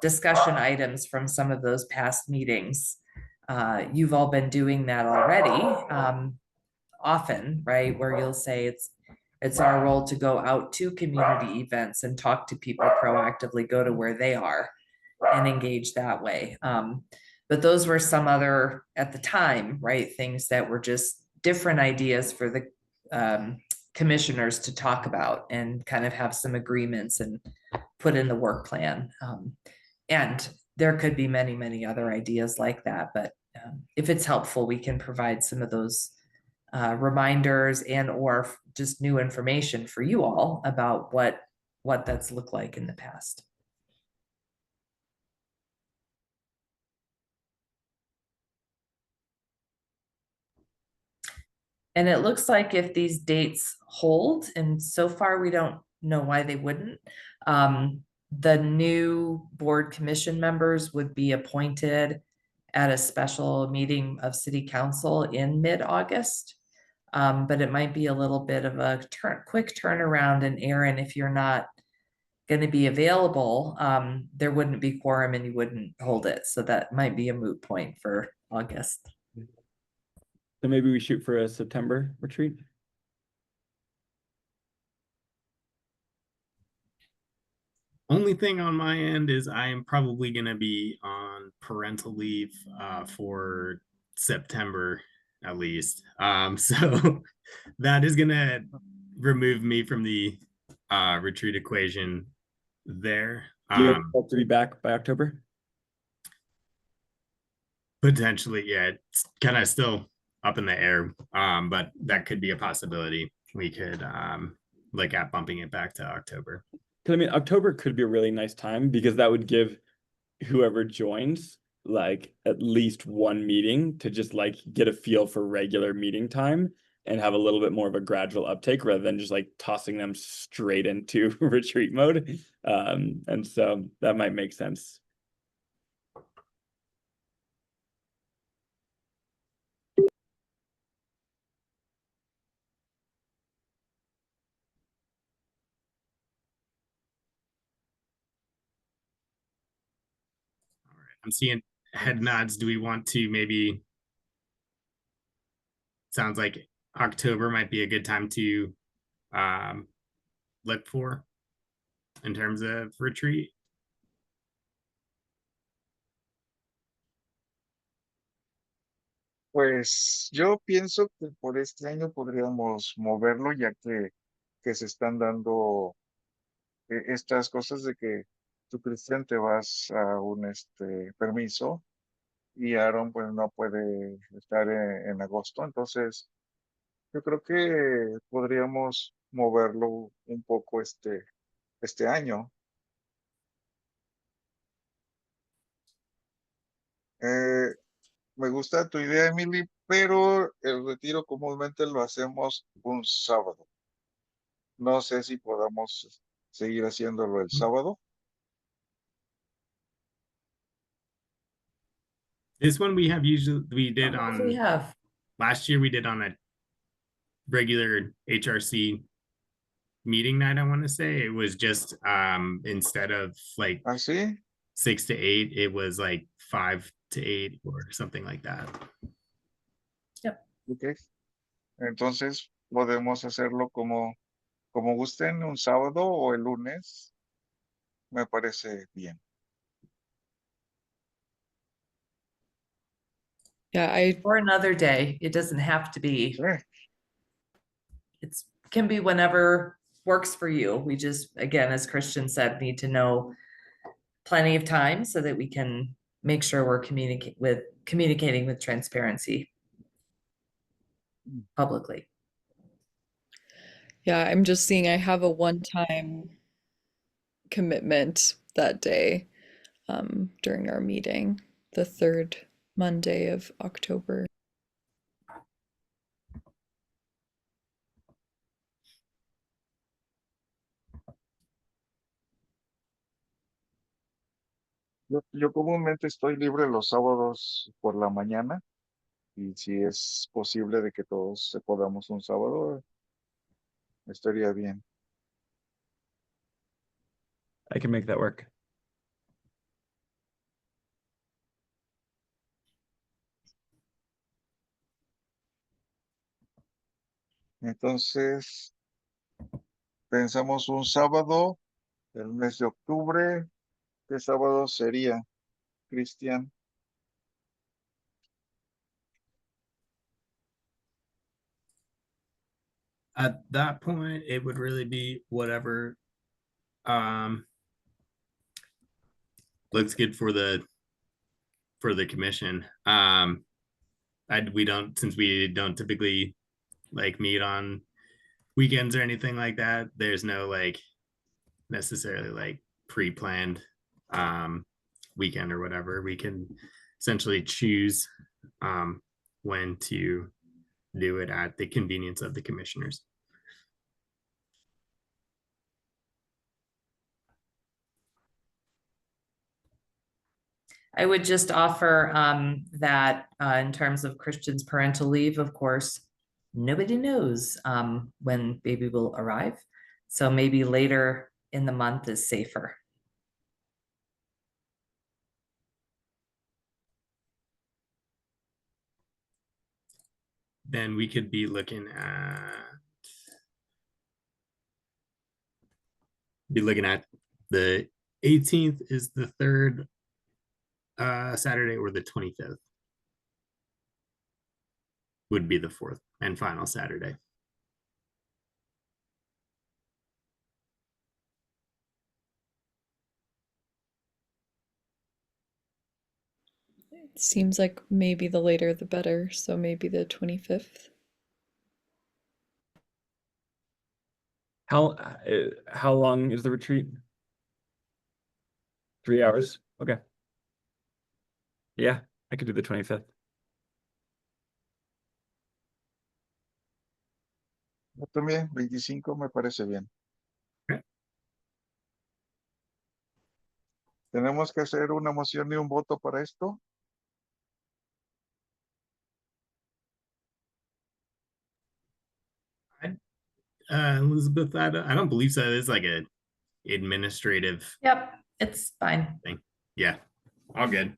discussion items from some of those past meetings. You've all been doing that already, often, right? Where you'll say it's our role to go out to community events and talk to people proactively, go to where they are and engage that way. But those were some other, at the time, right, things that were just different ideas for the commissioners to talk about and kind of have some agreements and put in the work plan. And there could be many, many other ideas like that, but if it's helpful, we can provide some of those reminders and or just new information for you all about what that's looked like in the past. And it looks like if these dates hold, and so far we don't know why they wouldn't, the new board commission members would be appointed at a special meeting of city council in mid-August. But it might be a little bit of a quick turnaround. And Aaron, if you're not going to be available, there wouldn't be quorum and you wouldn't hold it. So that might be a moot point for August. So maybe we shoot for a September retreat. Only thing on my end is I am probably going to be on parental leave for September at least. So that is going to remove me from the retreat equation there. Do you hope to be back by October? Potentially, yeah. It's kind of still up in the air, but that could be a possibility. We could look at bumping it back to October. Because I mean, October could be a really nice time because that would give whoever joins like at least one meeting to just like get a feel for regular meeting time and have a little bit more of a gradual uptake rather than just like tossing them straight into retreat mode. And so that might make sense. I'm seeing head nods. Do we want to maybe, sounds like October might be a good time to look for in terms of retreat? Pues yo pienso que por este año podríamos moverlo ya que se están dando estas cosas de que tú, Cristian, te vas a un permiso y Aaron pues no puede estar en agosto. Entonces yo creo que podríamos moverlo un poco este año. Me gusta tu idea, Emily, pero el retiro comúnmente lo hacemos un sábado. No sé si podamos seguir haciéndolo el sábado. This one we have usually, we did We on, have last year we did on a regular HRC meeting night, I want to say. It was just instead of like ¿Así? 6 to 8, it was like 5 to 8 or something like that. Ok. Entonces podemos hacerlo como Como gusten, un sábado o el lunes, me parece bien. Yeah, I Or another day. It doesn't have to be, Sí, it's, can be whenever works for you. We just, again, as Christian said, need to know plenty of time so that we can make sure we're communicating with transparency publicly. yeah, I'm just seeing I have a one-time commitment that day during our meeting, the third Monday of October. yo comúnmente estoy libre los sábados por la mañana y si es posible de que todos se podamos un sábado, estaría bien. I can make that work. Entonces, pensamos un sábado, el mes de octubre. ¿Qué sábado sería, Cristian? At that point, it would really be whatever looks good for the commission. We don't, since we don't typically like meet on weekends or anything like that, there's no like necessarily like pre-planned weekend or whatever. We can essentially choose when to do it at the convenience of the commissioners. I would just offer that in terms of Christian's parental leave, of course, nobody knows when baby will arrive. So maybe later in the month is safer. Then we could be looking at the 18th is the third Saturday, or the 25th would be the fourth and final Saturday. It seems like maybe the later the better, so maybe the 25th. How long is the retreat? 3 hours. Okay. Yeah, I could do the 25th. Yo también, 25 me parece bien. Ok. ¿Tenemos que hacer una moción y un voto para esto? Elizabeth, I don't believe so. It's like a administrative Yep, it's fine. thing. Yeah, all good.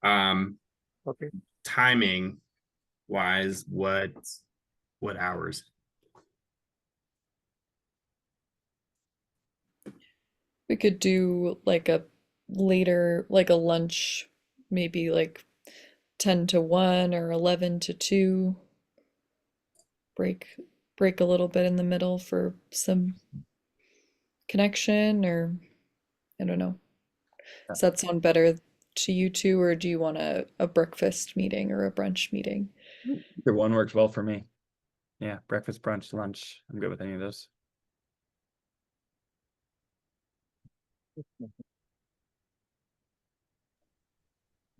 Okay. Timing wise, what hours? We could do like a later, like a lunch, maybe like 10 to 1 or 11 to 2. Break a little bit in the middle for some connection, or I don't know. Does that sound better to you two, or do you want a breakfast meeting or a brunch meeting? Either one works well for me. Yeah, breakfast, brunch, lunch. I'm good with any of those.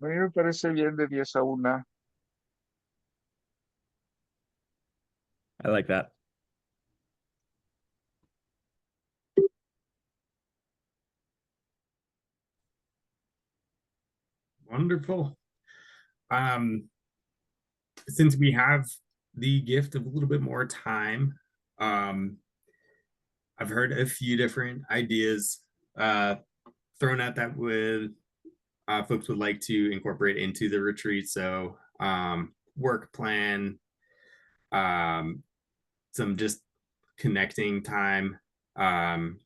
A mí me parece bien de 10 a 1. I like that. Wonderful. Since we have the gift of a little bit more time, I've heard a few different ideas thrown out that would folks would like to incorporate into the retreat. So work plan, some just connecting time,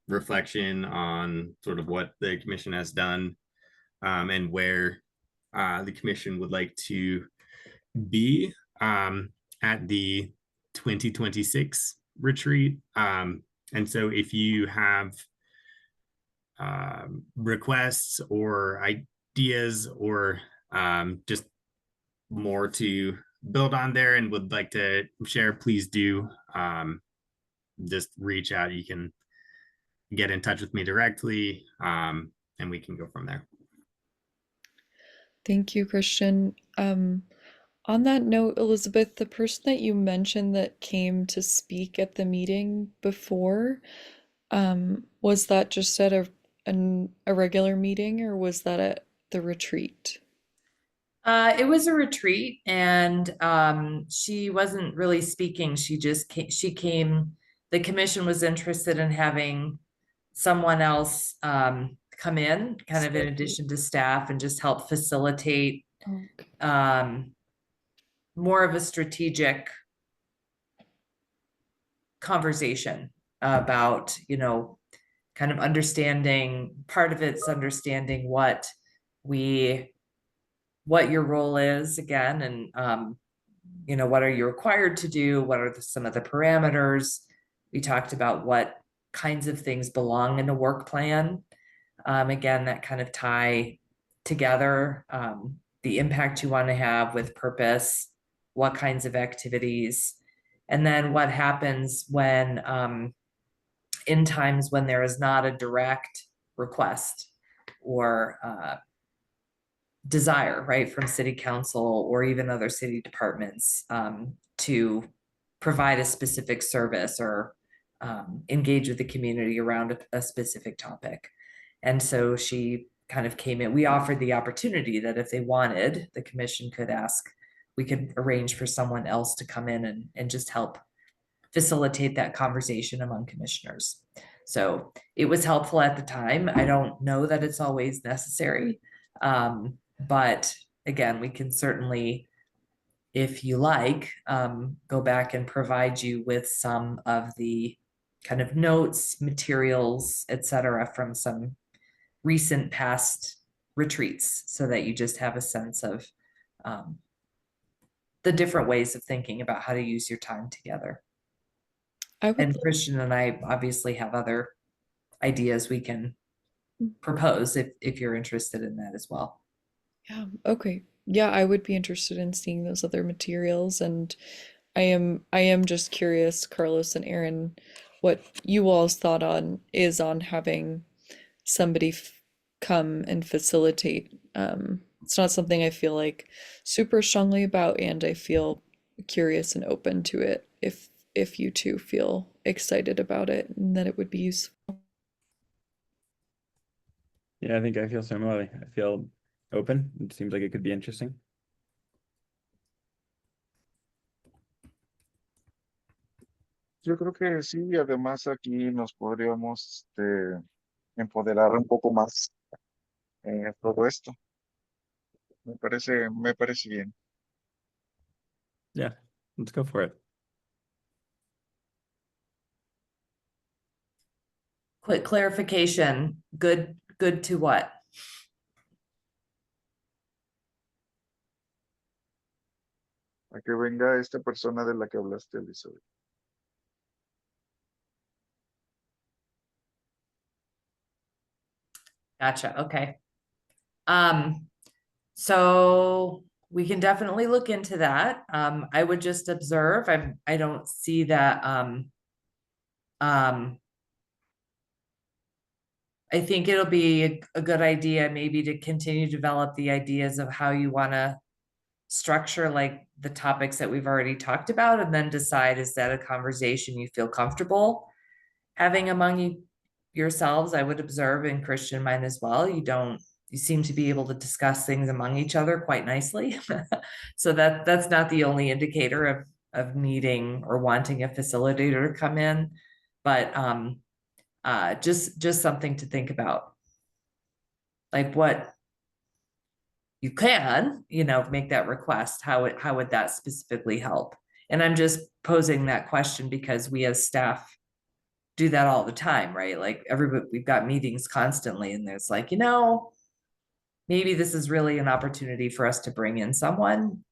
reflection on sort of what the commission has done, and where the commission would like to be at the 2026 retreat. And so if you have requests or ideas or just more to build on there and would like to share, please do just reach out. You can get in touch with me directly, and we can go from there. Thank you, Christian. On that note, Elizabeth, the person that you mentioned that came to speak at the meeting before, was that just at a regular meeting, or was that at the retreat? It was a retreat, and she wasn't really speaking. She just came. The commission was interested in having someone else come in, kind of in addition to staff, and just help facilitate Okay. more of a strategic conversation about, kind of understanding. Part of it's understanding what your role is again, and what are you required to do? What are some of the parameters? We talked about what kinds of things belong in a work plan. Again, that kind of tie together the impact you want to have with purpose, what kinds of activities, and then what happens when in times when there is not a direct request or desire, right, from city council or even other city departments to provide a specific service or engage with the community around a specific topic. And so she kind of came in. We offered the opportunity that if they wanted, the commission could ask, we could arrange for someone else to come in and just help facilitate that conversation among commissioners. So it was helpful at the time. I don't know that it's always necessary. But again, we can certainly, if you like, go back and provide you with some of the kind of notes, materials, etc., from some recent past retreats, so that you just have a sense of the different ways of thinking about how to use your time together. And Christian and I obviously have other ideas we can propose if you're interested in that as well. Yeah, okay. Yeah, I would be interested in seeing those other materials, and I am just curious, Carlos and Aaron, what you all's thought on having somebody come and facilitate. It's not something I feel like super strongly about, and I feel curious and open to it if you two feel excited about it and that it would be useful. Yeah, I think I feel similarly. I feel open. It seems like it could be interesting. Yo creo que sí, y además aquí nos podríamos empoderar un poco más en todo esto. Me parece bien. Yeah, let's go for it. Quick clarification, good to what? A que venga esta persona de la que hablaste, Elizabeth. Gotcha, okay. So we can definitely look into that. I would just observe, I don't see that I think it'll be a good idea maybe to continue to develop the ideas of how you want to structure like the topics that we've already talked about, and then decide, is that a conversation you feel comfortable having among yourselves? I would observe, and Christian mine as well, you seem to be able to discuss things among each other quite nicely. So that's not the only indicator of needing or wanting a facilitator to come in, but just something to think about. Like what you can, make that request, how would that specifically help? And I'm just posing that question because we as staff do that all the time, right? Like everybody, we've got meetings constantly, and there's like, maybe this is really an opportunity for us to bring in someone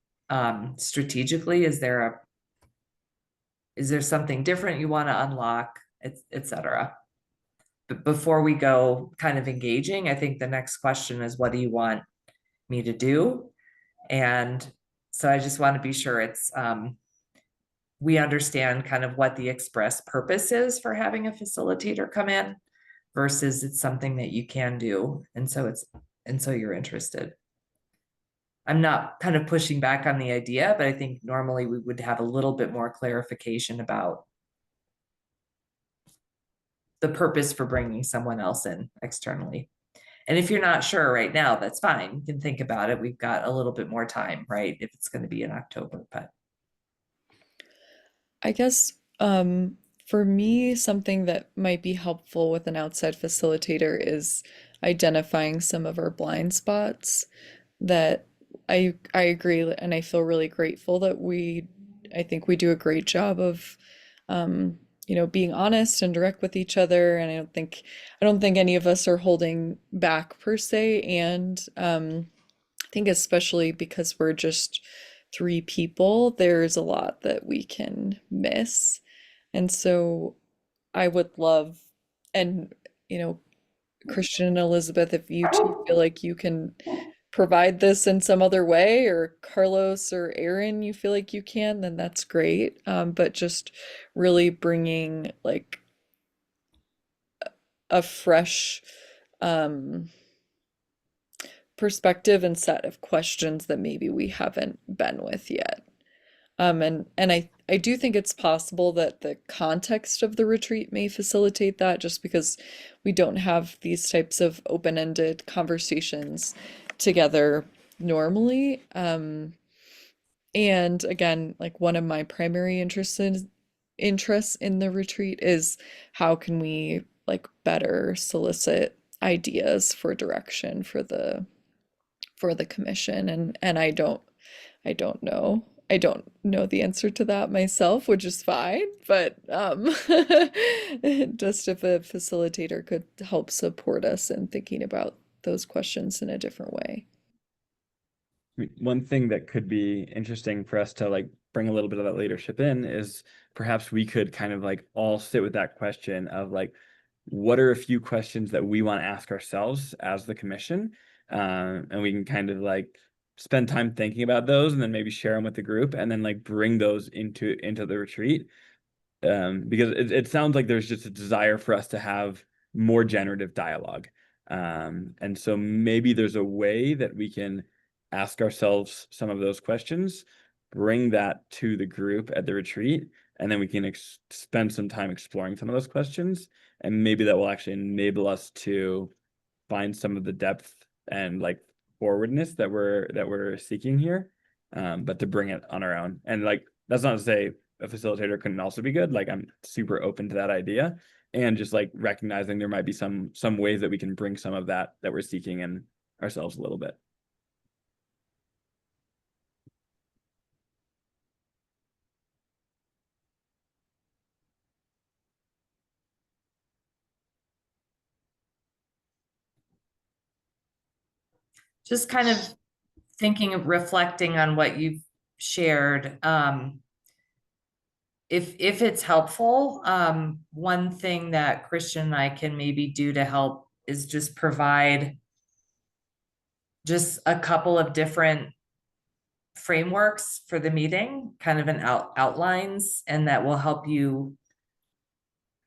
strategically. Is there something different you want to unlock, et cetera? But before we go kind of engaging, I think the next question is, what do you want me to do? And so I just want to be sure it's we understand kind of what the express purpose is for having a facilitator come in versus it's something that you can do. And so you're interested. I'm not kind of pushing back on the idea, but I think normally we would have a little bit more clarification about the purpose for bringing someone else in externally. And if you're not sure right now, that's fine. You can think about it. We've got a little bit more time, right? If it's going to be in October, but I guess for me, something that might be helpful with an outside facilitator is identifying some of our blind spots that I agree, and I feel really grateful that I think we do a great job of being honest and direct with each other, and I don't think any of us are holding back per se, and I think especially because we're just 3 people, there's a lot that we can miss. And so I would love, and Christian and Elizabeth, if you two feel like you can provide this in some other way, or Carlos or Aaron, you feel like you can, then that's great. But just really bringing like a fresh perspective and set of questions that maybe we haven't been with yet. And I do think it's possible that the context of the retreat may facilitate that, just because we don't have these types of open-ended conversations together normally. And again, like one of my primary interests in the retreat is how can we like better solicit ideas for direction for the commission, and I don't know. I don't know the answer to that myself, which is fine, but just if a facilitator could help support us in thinking about those questions in a different way. I mean, one thing that could be interesting for us to like bring a little bit of that leadership in is perhaps we could kind of like all sit with that question of like, what are a few questions that we want to ask ourselves as the commission? And we can kind of like spend time thinking about those, and then maybe share them with the group, and then like bring those into the retreat. Because it sounds like there's just a desire for us to have more generative dialogue. And so maybe there's a way that we can ask ourselves some of those questions, bring that to the group at the retreat, and then we can spend some time exploring some of those questions. And maybe that will actually enable us to find some of the depth and like forwardness that we're seeking here, but to bring it on our own. And like, that's not to say a facilitator couldn't also be good. Like, I'm super open to that idea, and just like recognizing there might be some ways that we can bring some of that we're seeking in ourselves a little bit. just kind of thinking of reflecting on what you've shared. If it's helpful, one thing that Christian and I can maybe do to help is just provide just a couple of different frameworks for the meeting, kind of an outlines, and that will help you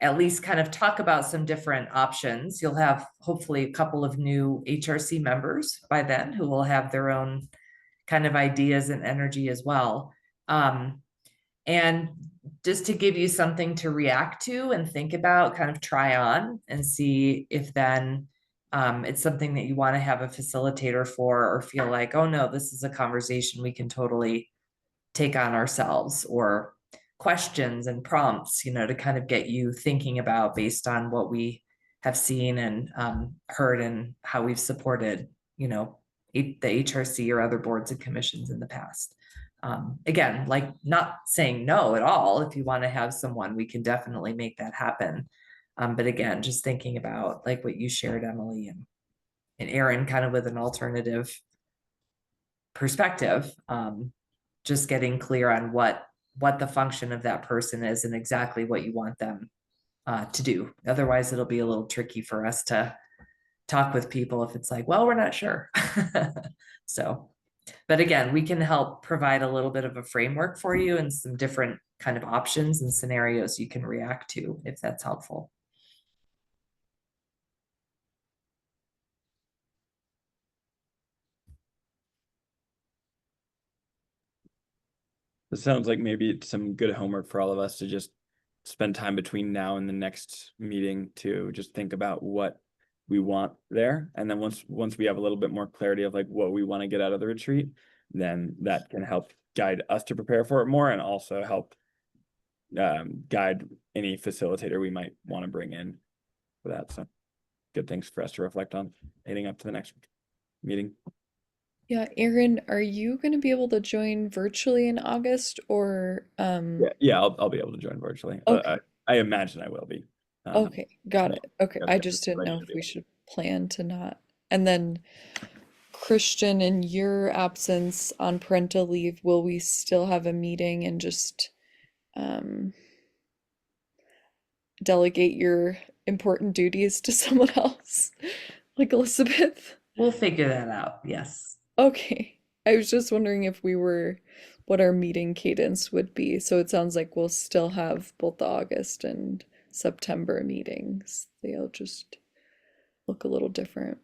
at least kind of talk about some different options. You'll have hopefully a couple of new HRC members by then who will have their own kind of ideas and energy as well. And just to give you something to react to and think about, kind of try on and see if then it's something that you want to have a facilitator for, or feel like, oh no, this is a conversation we can totally take on ourselves, or questions and prompts, to kind of get you thinking about based on what we have seen and heard and how we've supported, the HRC or other boards and commissions in the past. Again, like not saying no at all. If you want to have someone, we can definitely make that happen. But again, just thinking about like what you shared, Emily, and Aaron, kind of with an alternative perspective, just getting clear on what the function of that person is and exactly what you want them to do. Otherwise, it'll be a little tricky for us to talk with people if it's like, well, we're not sure. So, but again, we can help provide a little bit of a framework for you and some different kind of options and scenarios you can react to if that's helpful. It sounds like maybe it's some good homework for all of us to just spend time between now and the next meeting to just think about what we want there. And then once we have a little bit more clarity of like what we want to get out of the retreat, then that can help guide us to prepare for it more and also help guide any facilitator we might want to bring in for that. So good things for us to reflect on heading up to the next meeting. Yeah, Aaron, are you going to be able to join virtually in August or Yeah, I'll be able to join virtually. Okay. I imagine I will be. Okay, got it. Okay, yeah, I yeah, just but didn't I know should if be we able to. should plan to not. And then Christian, in your absence on parental leave, will we still have a meeting and just delegate your important duties to someone else, like Elizabeth? We'll figure that out. Yes. Okay. I was just wondering if we were, what our meeting cadence would be. So it sounds like we'll still have both the August and September meetings. They'll just look a little different.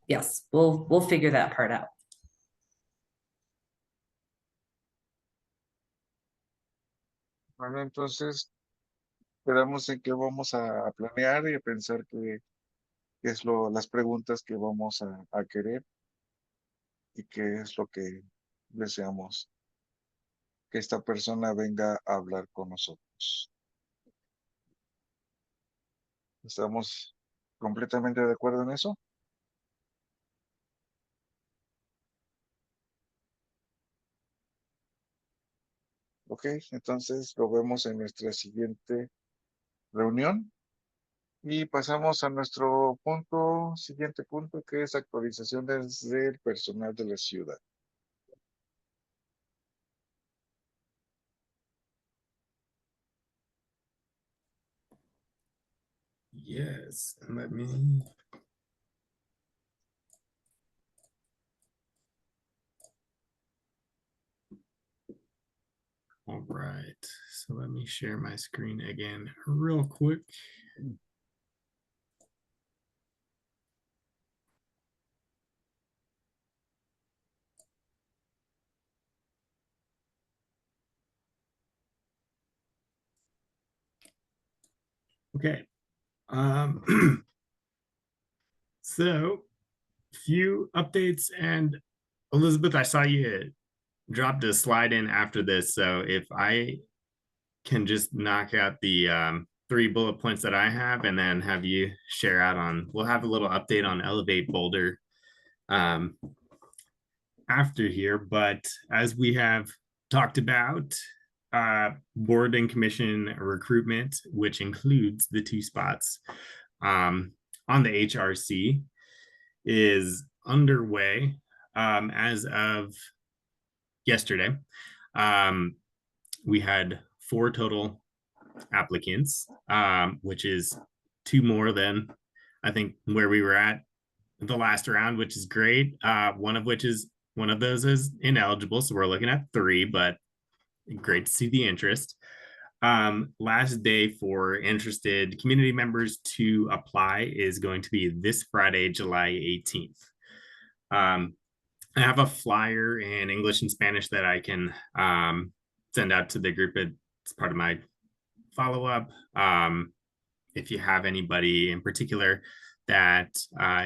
Yes, we'll figure that part out. Bueno, entonces quedamos en que vamos a planear y a pensar qué es las preguntas que vamos a querer y qué es lo que deseamos que esta persona venga a hablar con nosotros. ¿Estamos completamente de acuerdo en eso? Ok, entonces lo vemos en nuestra siguiente reunión y pasamos a nuestro siguiente punto, que es actualizaciones del personal de la ciudad. Yes, and let me. All right, so let me share my screen again real quick. Okay. So few updates, and Elizabeth, I saw you dropped a slide in after this. So if I can just knock out the 3 bullet points that I have and then have you share out on, we'll have a little update on Elevate Boulder after here. But as we have talked about, board and commission recruitment, which includes the 2 spots on the HRC, is underway as of yesterday. We had 4 total applicants, which is 2 more than I think where we were at the last round, which is great. One of those is ineligible, so we're looking at 3, but great to see the interest. Last day for interested community members to apply is going to be this Friday, July 18th. I have a flyer in English and Spanish that I can send out to the group. It's part of my follow-up. If you have anybody in particular that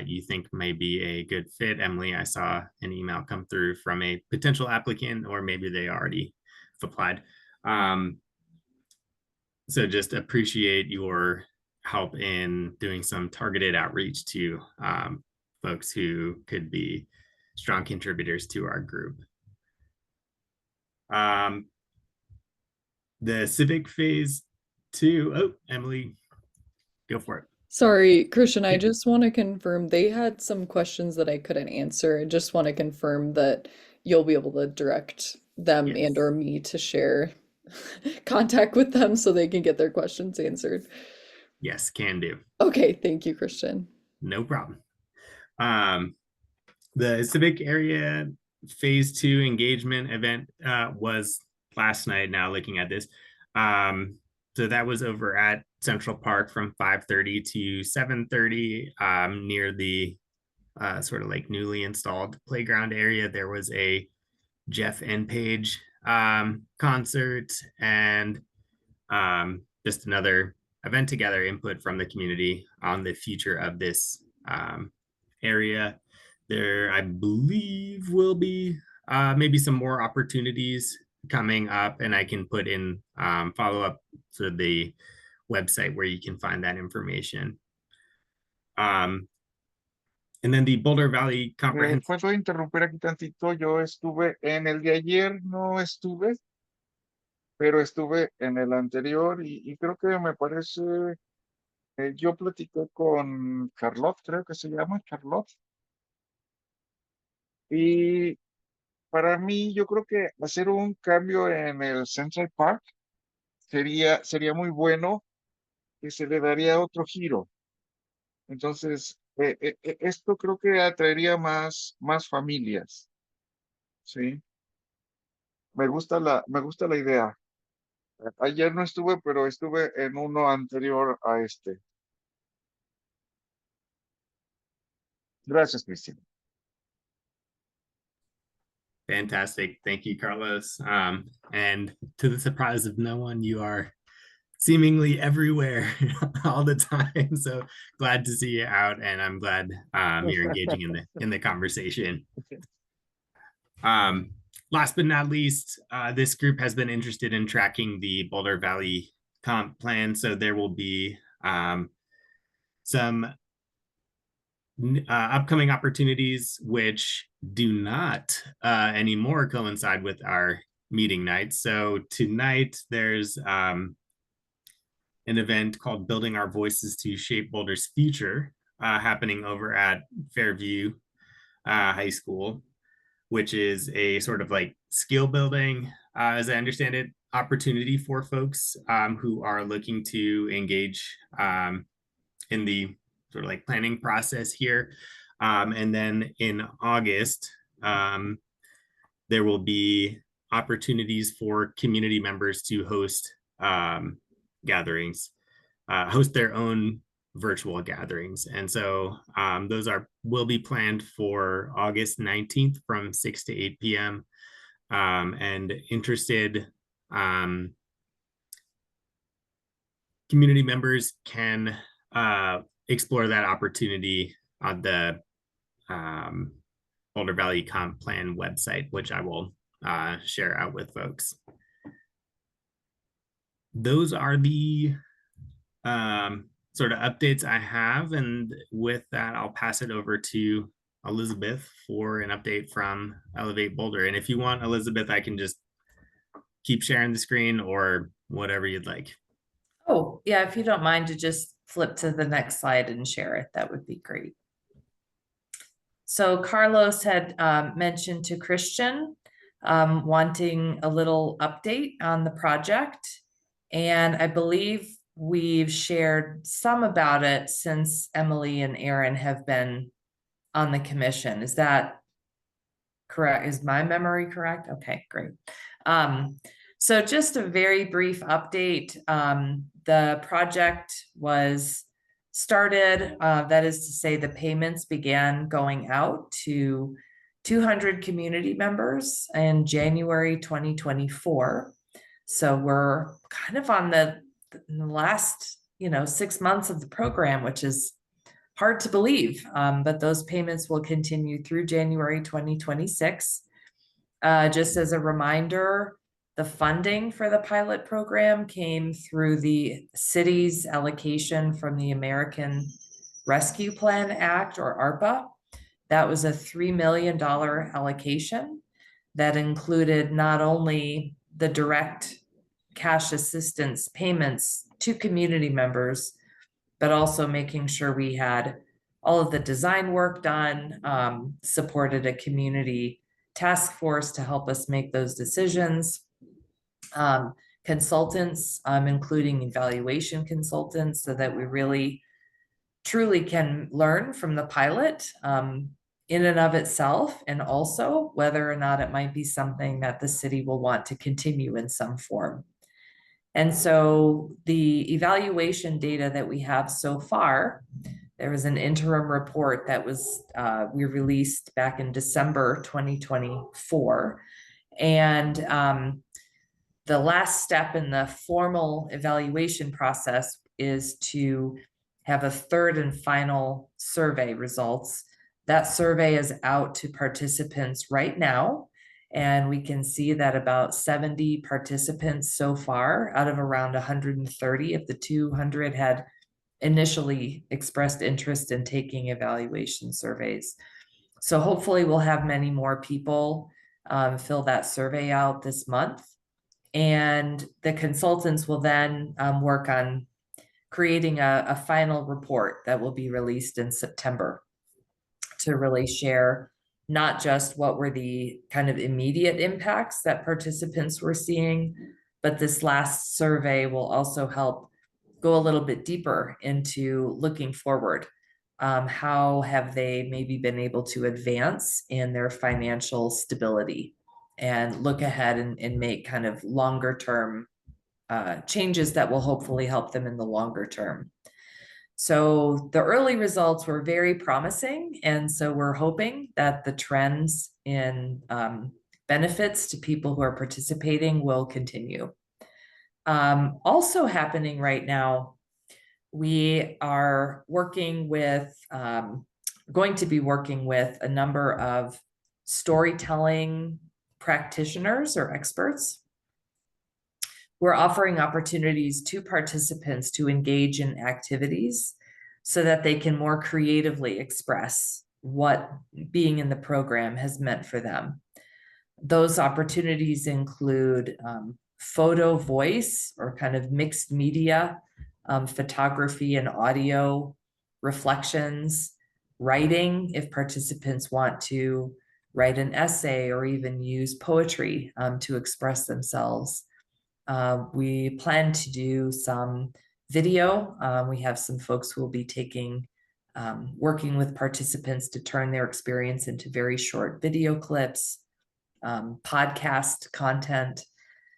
you think may be a good fit, Emily, I saw an email come through from a potential applicant, or maybe they already applied. So just appreciate your help in doing some targeted outreach to folks who could be strong contributors to our group. Um, the civic phase 2. Oh, Emily, go for it. Sorry, Christian, I Yeah. just want to confirm they had some questions that I couldn't answer. I just want to confirm that you'll be able to direct them and Yes. or me to share contact with them so they can get their questions answered. Yes, can do. Okay, thank you, Christian. No problem. The civic area phase 2 engagement event was last night. Now looking at this, so that was over at Central Park from 5:30 to 7:30, near the sort of like newly installed playground area. There was a Jeff and Paige concert, and just another event to gather input from the community on the future of this area. There, I believe, will be maybe some more opportunities coming up, and I can put in follow up to the website where you can find that information. And then the Boulder Valley Comprehensive. ¿Puedo interrumpir aquí tantito? Yo estuve en el de ayer, no estuve, pero estuve en el anterior y creo que me parece, yo platiqué con Charlotte, creo que se llama Charlotte. Y para mí, yo creo que hacer un cambio en el Central Park sería muy bueno, que se le daría otro giro. Entonces, esto creo que atraería más familias, ¿sí? Me gusta la idea. Ayer no estuve, pero estuve en uno anterior a este. Gracias, Cristian. Fantastic. Thank you, Carlos. And to the surprise of no one, you are seemingly everywhere all the time. So glad to see you out, and I'm glad you're engaging in the conversation. Last but not least, this group has been interested in tracking the Boulder Valley comp plan. So there will be some upcoming opportunities which do not anymore coincide with our meeting nights. So tonight there's an event called Building Our Voices to Shape Boulder's Future happening over at Fairview High School, which is a sort of like skill building, as I understand it, opportunity for folks who are looking to engage in the sort of like planning process here. And then in August, there will be opportunities for community members to host gatherings, host their own virtual gatherings. And so those will be planned for August 19th from 6 to 8 p.m. And interested community members can explore that opportunity on the Boulder Valley Comp Plan website, which I will share out with folks. Those are the sort of updates I have. And with that, I'll pass it over to Elizabeth for an update from Elevate Boulder. And if you want, Elizabeth, I can just keep sharing the screen or whatever you'd like. Oh, yeah, if you don't mind to just flip to the next slide and share it, that would be great. So Carlos had mentioned to Christian wanting a little update on the project. And I believe we've shared some about it since Emily and Aaron have been on the commission. Is that correct? Is my memory correct? Okay, great. So just a very brief update. The project was started, that is to say the payments began going out to 200 community members in January 2024. So we're kind of on the last, 6 months of the program, which is hard to believe, but those payments will continue through January 2026. Just as a reminder, the funding for the pilot program came through the city's allocation from the American Rescue Plan Act, or ARPA. That was a $3 million allocation. that included not only the direct cash assistance payments to community members, but also making sure we had all of the design work done, supported a community task force to help us make those decisions. Consultants, including evaluation consultants, so that we really truly can learn from the pilot in and of itself, and also whether or not it might be something that the city will want to continue in some form. And so the evaluation data that we have so far, there was an interim report that was we released back in December 2024. And the last step in the formal evaluation process is to have a third and final survey results. That survey is out to participants right now. And we can see that about 70 participants so far out of around 130 of the 200 had initially expressed interest in taking evaluation surveys. So hopefully we'll have many more people fill that survey out this month. And the consultants will then work on creating a final report that will be released in September to really share not just what were the kind of immediate impacts that participants were seeing, but this last survey will also help go a little bit deeper into looking forward. How have they maybe been able to advance in their financial stability and look ahead and make kind of longer term changes that will hopefully help them in the longer term. So the early results were very promising. And so we're hoping that the trends in benefits to people who are participating will continue. Also happening right now, we are working with, going to be working with a number of storytelling practitioners or experts. We're offering opportunities to participants to engage in activities so that they can more creatively express what being in the program has meant for them. Those opportunities include photo voice or kind of mixed media, photography and audio reflections, writing if participants want to write an essay or even use poetry to express themselves. We plan to do some video. We have some folks who will be taking, working with participants to turn their experience into very short video clips, podcast content.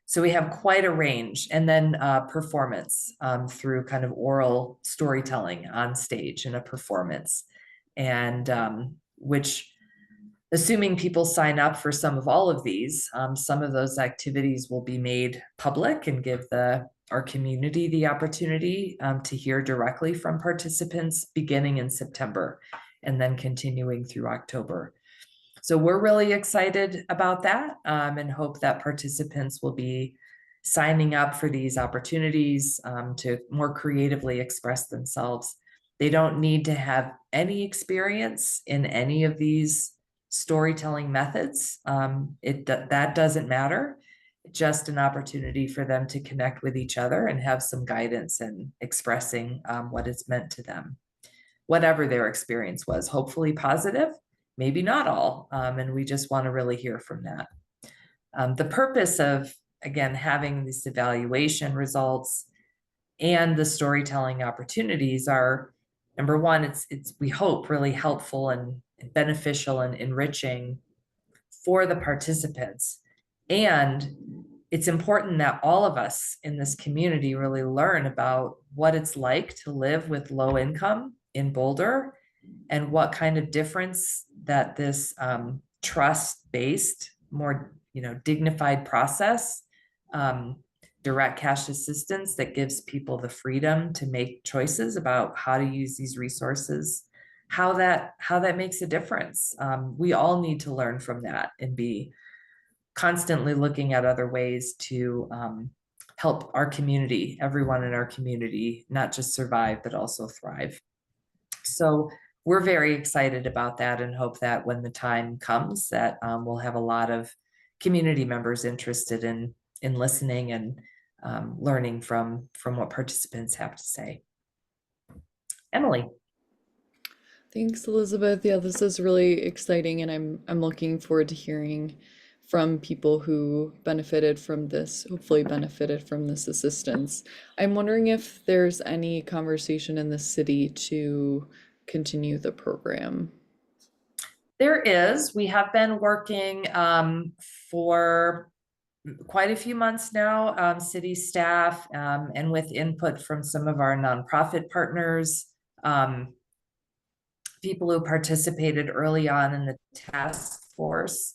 So we have quite a range, and then performance through kind of oral storytelling on stage in a performance, and which, assuming people sign up for some of all of these, some of those activities will be made public and give our community the opportunity to hear directly from participants beginning in September and then continuing through October. So we're really excited about that and hope that participants will be signing up for these opportunities to more creatively express themselves. They don't need to have any experience in any of these storytelling methods. That doesn't matter. Just an opportunity for them to connect with each other and have some guidance in expressing what it's meant to them, whatever their experience was, hopefully positive, maybe not all. And we just want to really hear from that. The purpose of, again, having these evaluation results and the storytelling opportunities are, number one, it's we hope really helpful and beneficial and enriching for the participants. And it's important that all of us in this community really learn about what it's like to live with low income in Boulder and what kind of difference that this trust-based, more dignified process, direct cash assistance that gives people the freedom to make choices about how to use these resources, how that makes a difference. We all need to learn from that and be constantly looking at other ways to help our community, everyone in our community, not just survive, but also thrive. So we're very excited about that and hope that when the time comes that we'll have a lot of community members interested in listening and learning from what participants have to say. Emily. Thanks, Elizabeth. Yeah, this is really exciting, and I'm looking forward to hearing from people who benefited from this, hopefully benefited from this assistance. I'm wondering if there's any conversation in the city to continue the program. There is. We have been working for quite a few months now, city staff, and with input from some of our nonprofit partners, people who participated early on in the task force,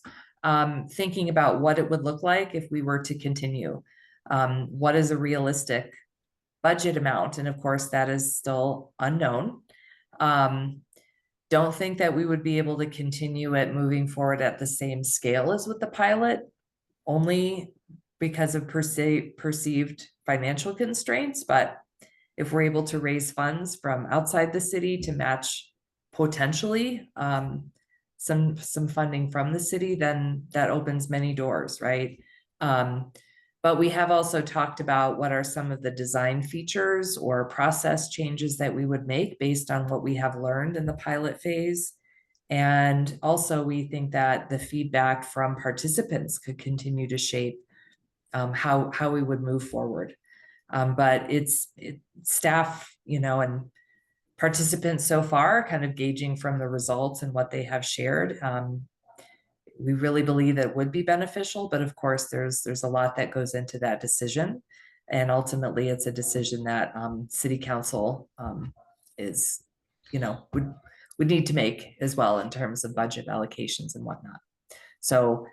thinking about what it would look like if we were to continue. What is a realistic budget amount? And of course, that is still unknown. Don't think that we would be able to continue it moving forward at the same scale as with the pilot, only because of perceived financial constraints. But if we're able to raise funds from outside the city to match potentially some funding from the city, then that opens many doors, right? But we have also talked about what are some of the design features or process changes that we would make based on what we have learned in the pilot phase. And also we think that the feedback from participants could continue to shape how we would move forward. But it's staff, and participants so far kind of gauging from the results and what they have shared. We really believe that it would be beneficial, but of course there's a lot that goes into that decision. And ultimately it's a decision that city council is, would need to make as well in terms of budget allocations and whatnot. So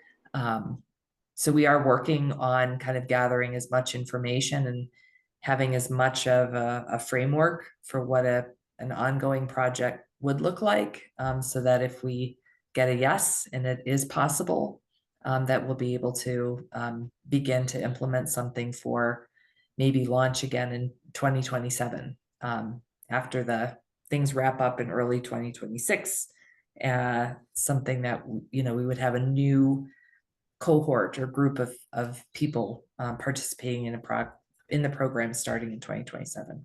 we are working on kind of gathering as much information and having as much of a framework for what an ongoing project would look like, so that if we get a yes, and it is possible, that we'll be able to begin to implement something for maybe launch again in 2027, after the things wrap up in early 2026, something that, we would have a new cohort or group of people participating in the program starting in 2027.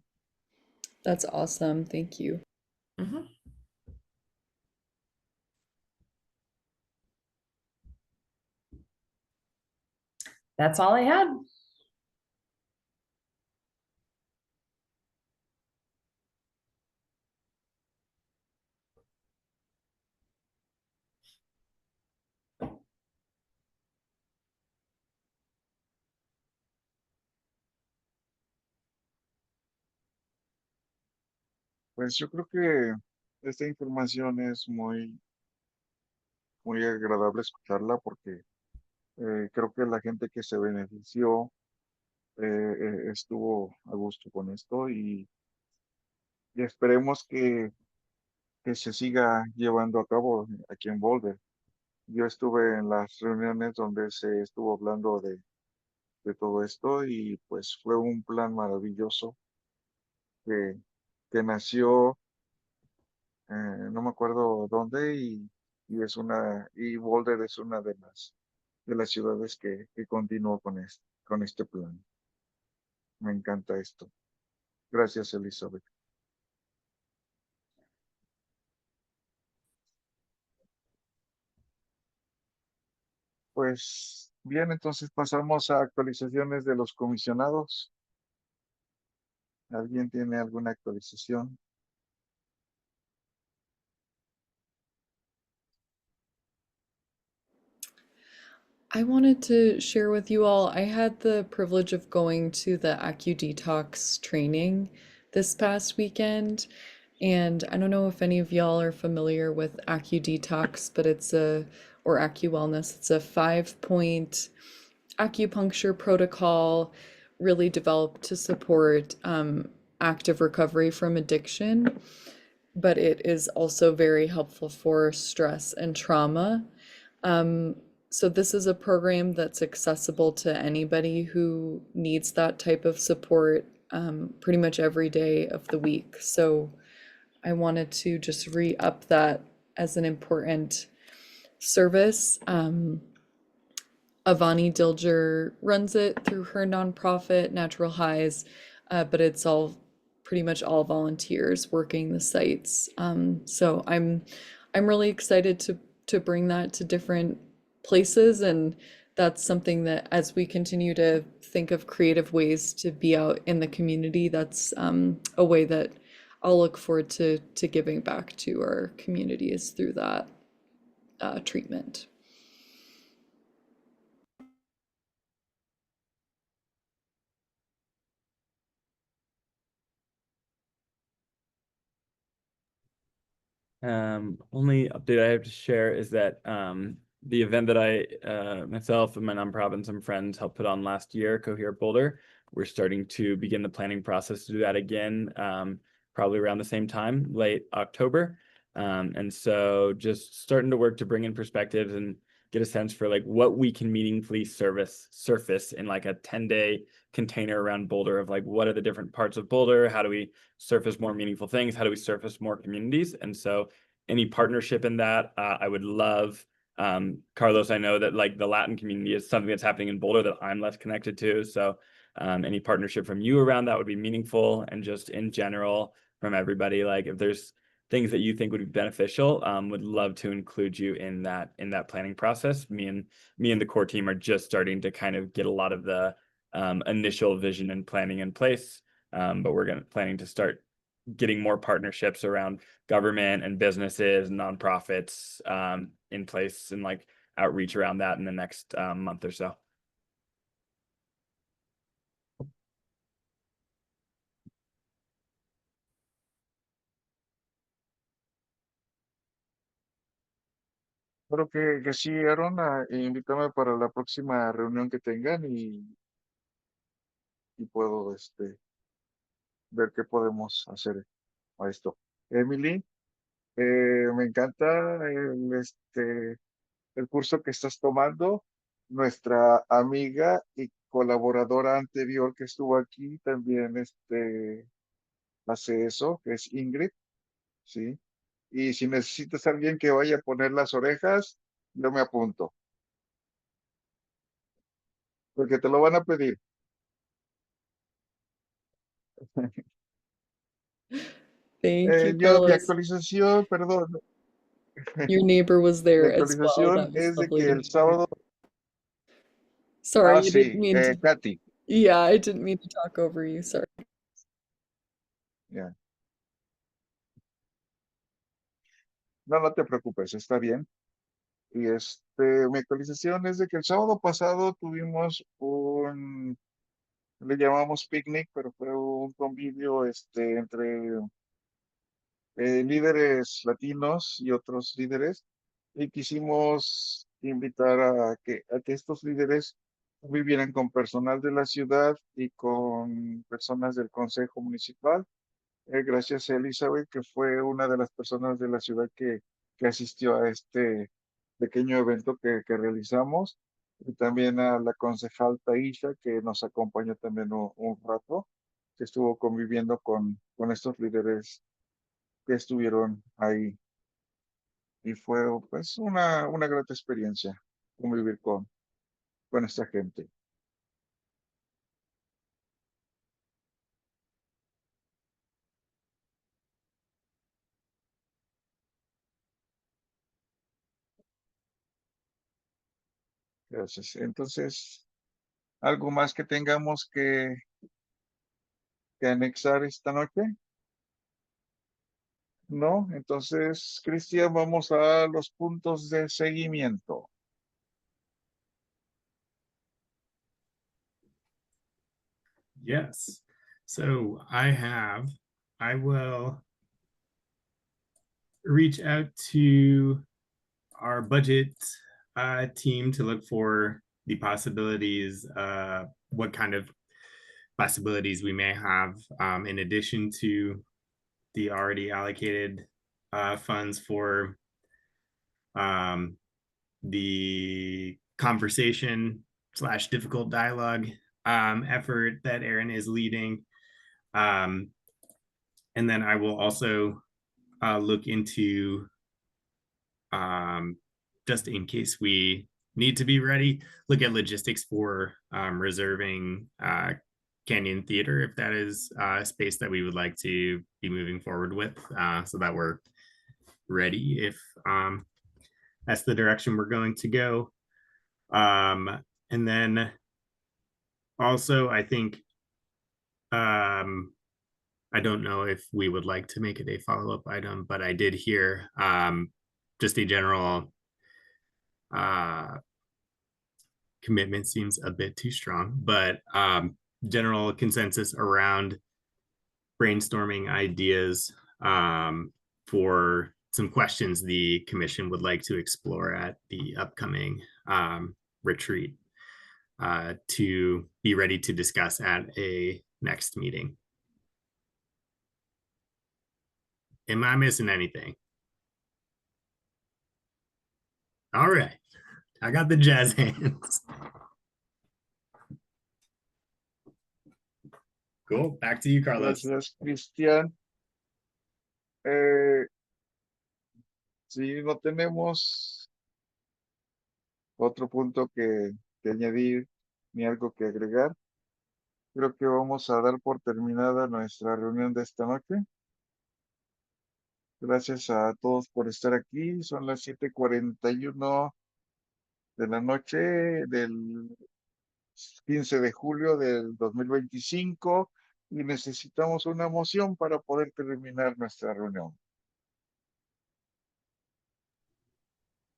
That's awesome. Thank you. Mm-hmm. That's all I had. Pues yo creo que esta información es muy, muy agradable escucharla porque creo que la gente que se benefició estuvo a gusto con esto y esperemos que se siga llevando a cabo aquí en Boulder. Yo estuve en las reuniones donde se estuvo hablando de todo esto y pues fue un plan maravilloso que, que nació, no me acuerdo dónde y Boulder es una de las ciudades que continuó con este plan. Me encanta esto. Gracias, Elizabeth. Pues bien, entonces pasamos a actualizaciones de los comisionados. ¿Alguien tiene alguna actualización? I wanted to share with you all, I had the privilege of going to the AccuDetox training this past weekend. And I don't know if any of y'all are familiar with AccuDetox, but or AccuWellness, it's a 5-point acupuncture protocol really developed to support active recovery from addiction. But it is also very helpful for stress and trauma. So this is a program that's accessible to anybody who needs that type of support pretty much every day of the week. So I wanted to just re-up that as an important service. Avani Dilger runs it through her nonprofit, Natural Highs, but it's all pretty much all volunteers working the sites. So I'm really excited to bring that to different places, and that's something that as we continue to think of creative ways to be out in the community, that's a way that I'll look forward to giving back to our communities through that treatment. Only update I have to share is that the event that I myself and my nonprofit and some friends helped put on last year, Cohere Boulder, we're starting to begin the planning process to do that again, probably around the same time, late October. And so just starting to work to bring in perspectives and get a sense for like what we can meaningfully surface in like a 10-day container around Boulder of like what are the different parts of Boulder, how do we surface more meaningful things, how do we surface more communities. And so any partnership in that, I would love. Carlos, I know that like the Latin community is something that's happening in Boulder that I'm less connected to, so any partnership from you around that would be meaningful. And just in general from everybody, like if there's things that you think would be beneficial, would love to include you in that planning process. Me and the core team are just starting to kind of get a lot of the initial vision and planning in place, but we're planning to start getting more partnerships around government and businesses and nonprofits in place, and like outreach around that in the next month or so. Espero que sí, Aaron, invítame para la próxima reunión que tengan y puedo ver qué podemos hacer a esto. Emily, me encanta el curso que estás tomando. Nuestra amiga y colaboradora anterior que estuvo aquí también hace eso, que es Ingrid, ¿sí? Y si necesitas a alguien que vaya a poner las orejas, yo me apunto, porque te lo van a pedir. Thank you, Mi Carlos. actualización, perdón, Your neighbor was mi there as well. actualización That was es de lovely que to el hear. sábado, Sorry, I didn't sí, mean to. Katy, Yeah, I didn't mean to talk over you. Sorry. ya. No, no te preocupes, está bien. Y mi actualización es de que el sábado pasado tuvimos le llamamos picnic, pero fue un convivio entre líderes latinos y otros líderes, y quisimos invitar a que estos líderes vivieran con personal de la ciudad y con personas del consejo municipal. Gracias a Elizabeth, que fue una de las personas de la ciudad que asistió a este pequeño evento que realizamos, y también a la concejal Taisha, que nos acompañó también un rato, que estuvo conviviendo con estos líderes que estuvieron ahí. Y fue pues una grata experiencia convivir con esta gente. Gracias. Entonces, ¿algo más que tengamos que anexar esta noche? No, entonces, Cristian, vamos a los puntos de seguimiento. Yes. So I will reach out to our budget team to look for the possibilities, what kind of possibilities we may have in addition to the already allocated funds for the conversation / difficult dialogue effort that Aaron is leading. And then I will also look into, just in case we need to be ready. Look at logistics for reserving Canyon Theater if that is a space that we would like to be moving forward with, so that we're ready if that's the direction we're going to go. And then also, I think I don't know if we would like to make it a follow-up item, but I did hear just a general commitment seems a bit too strong, but general consensus around brainstorming ideas for some questions the commission would like to explore at the upcoming retreat to be ready to discuss at a next meeting. Am I missing anything? All right, I got the jazz hands. Cool, back to you, Carlos. Gracias, Cristian. Si no tenemos otro punto que añadir ni algo que agregar, creo que vamos a dar por terminada nuestra reunión de esta noche. Gracias a todos por estar aquí. Son las 7:41 de la noche del 15 de julio del 2025 y necesitamos una moción para poder terminar nuestra reunión.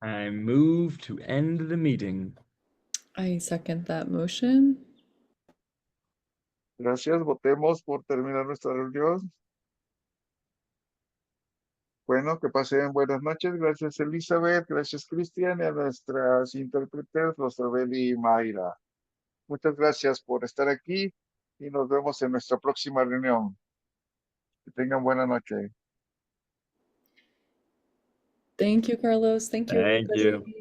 I move to end the meeting. I second that motion. Gracias, votemos por terminar nuestra reunión. Bueno, que pasen buenas noches. Gracias, Elizabeth. Gracias, Cristian. Y a nuestras intérpretes, Rosabel y Mayra. Muchas gracias por estar aquí y nos vemos en nuestra próxima reunión. Que tengan buena noche. Thank you, Carlos. Thank you, Thank you. everybody.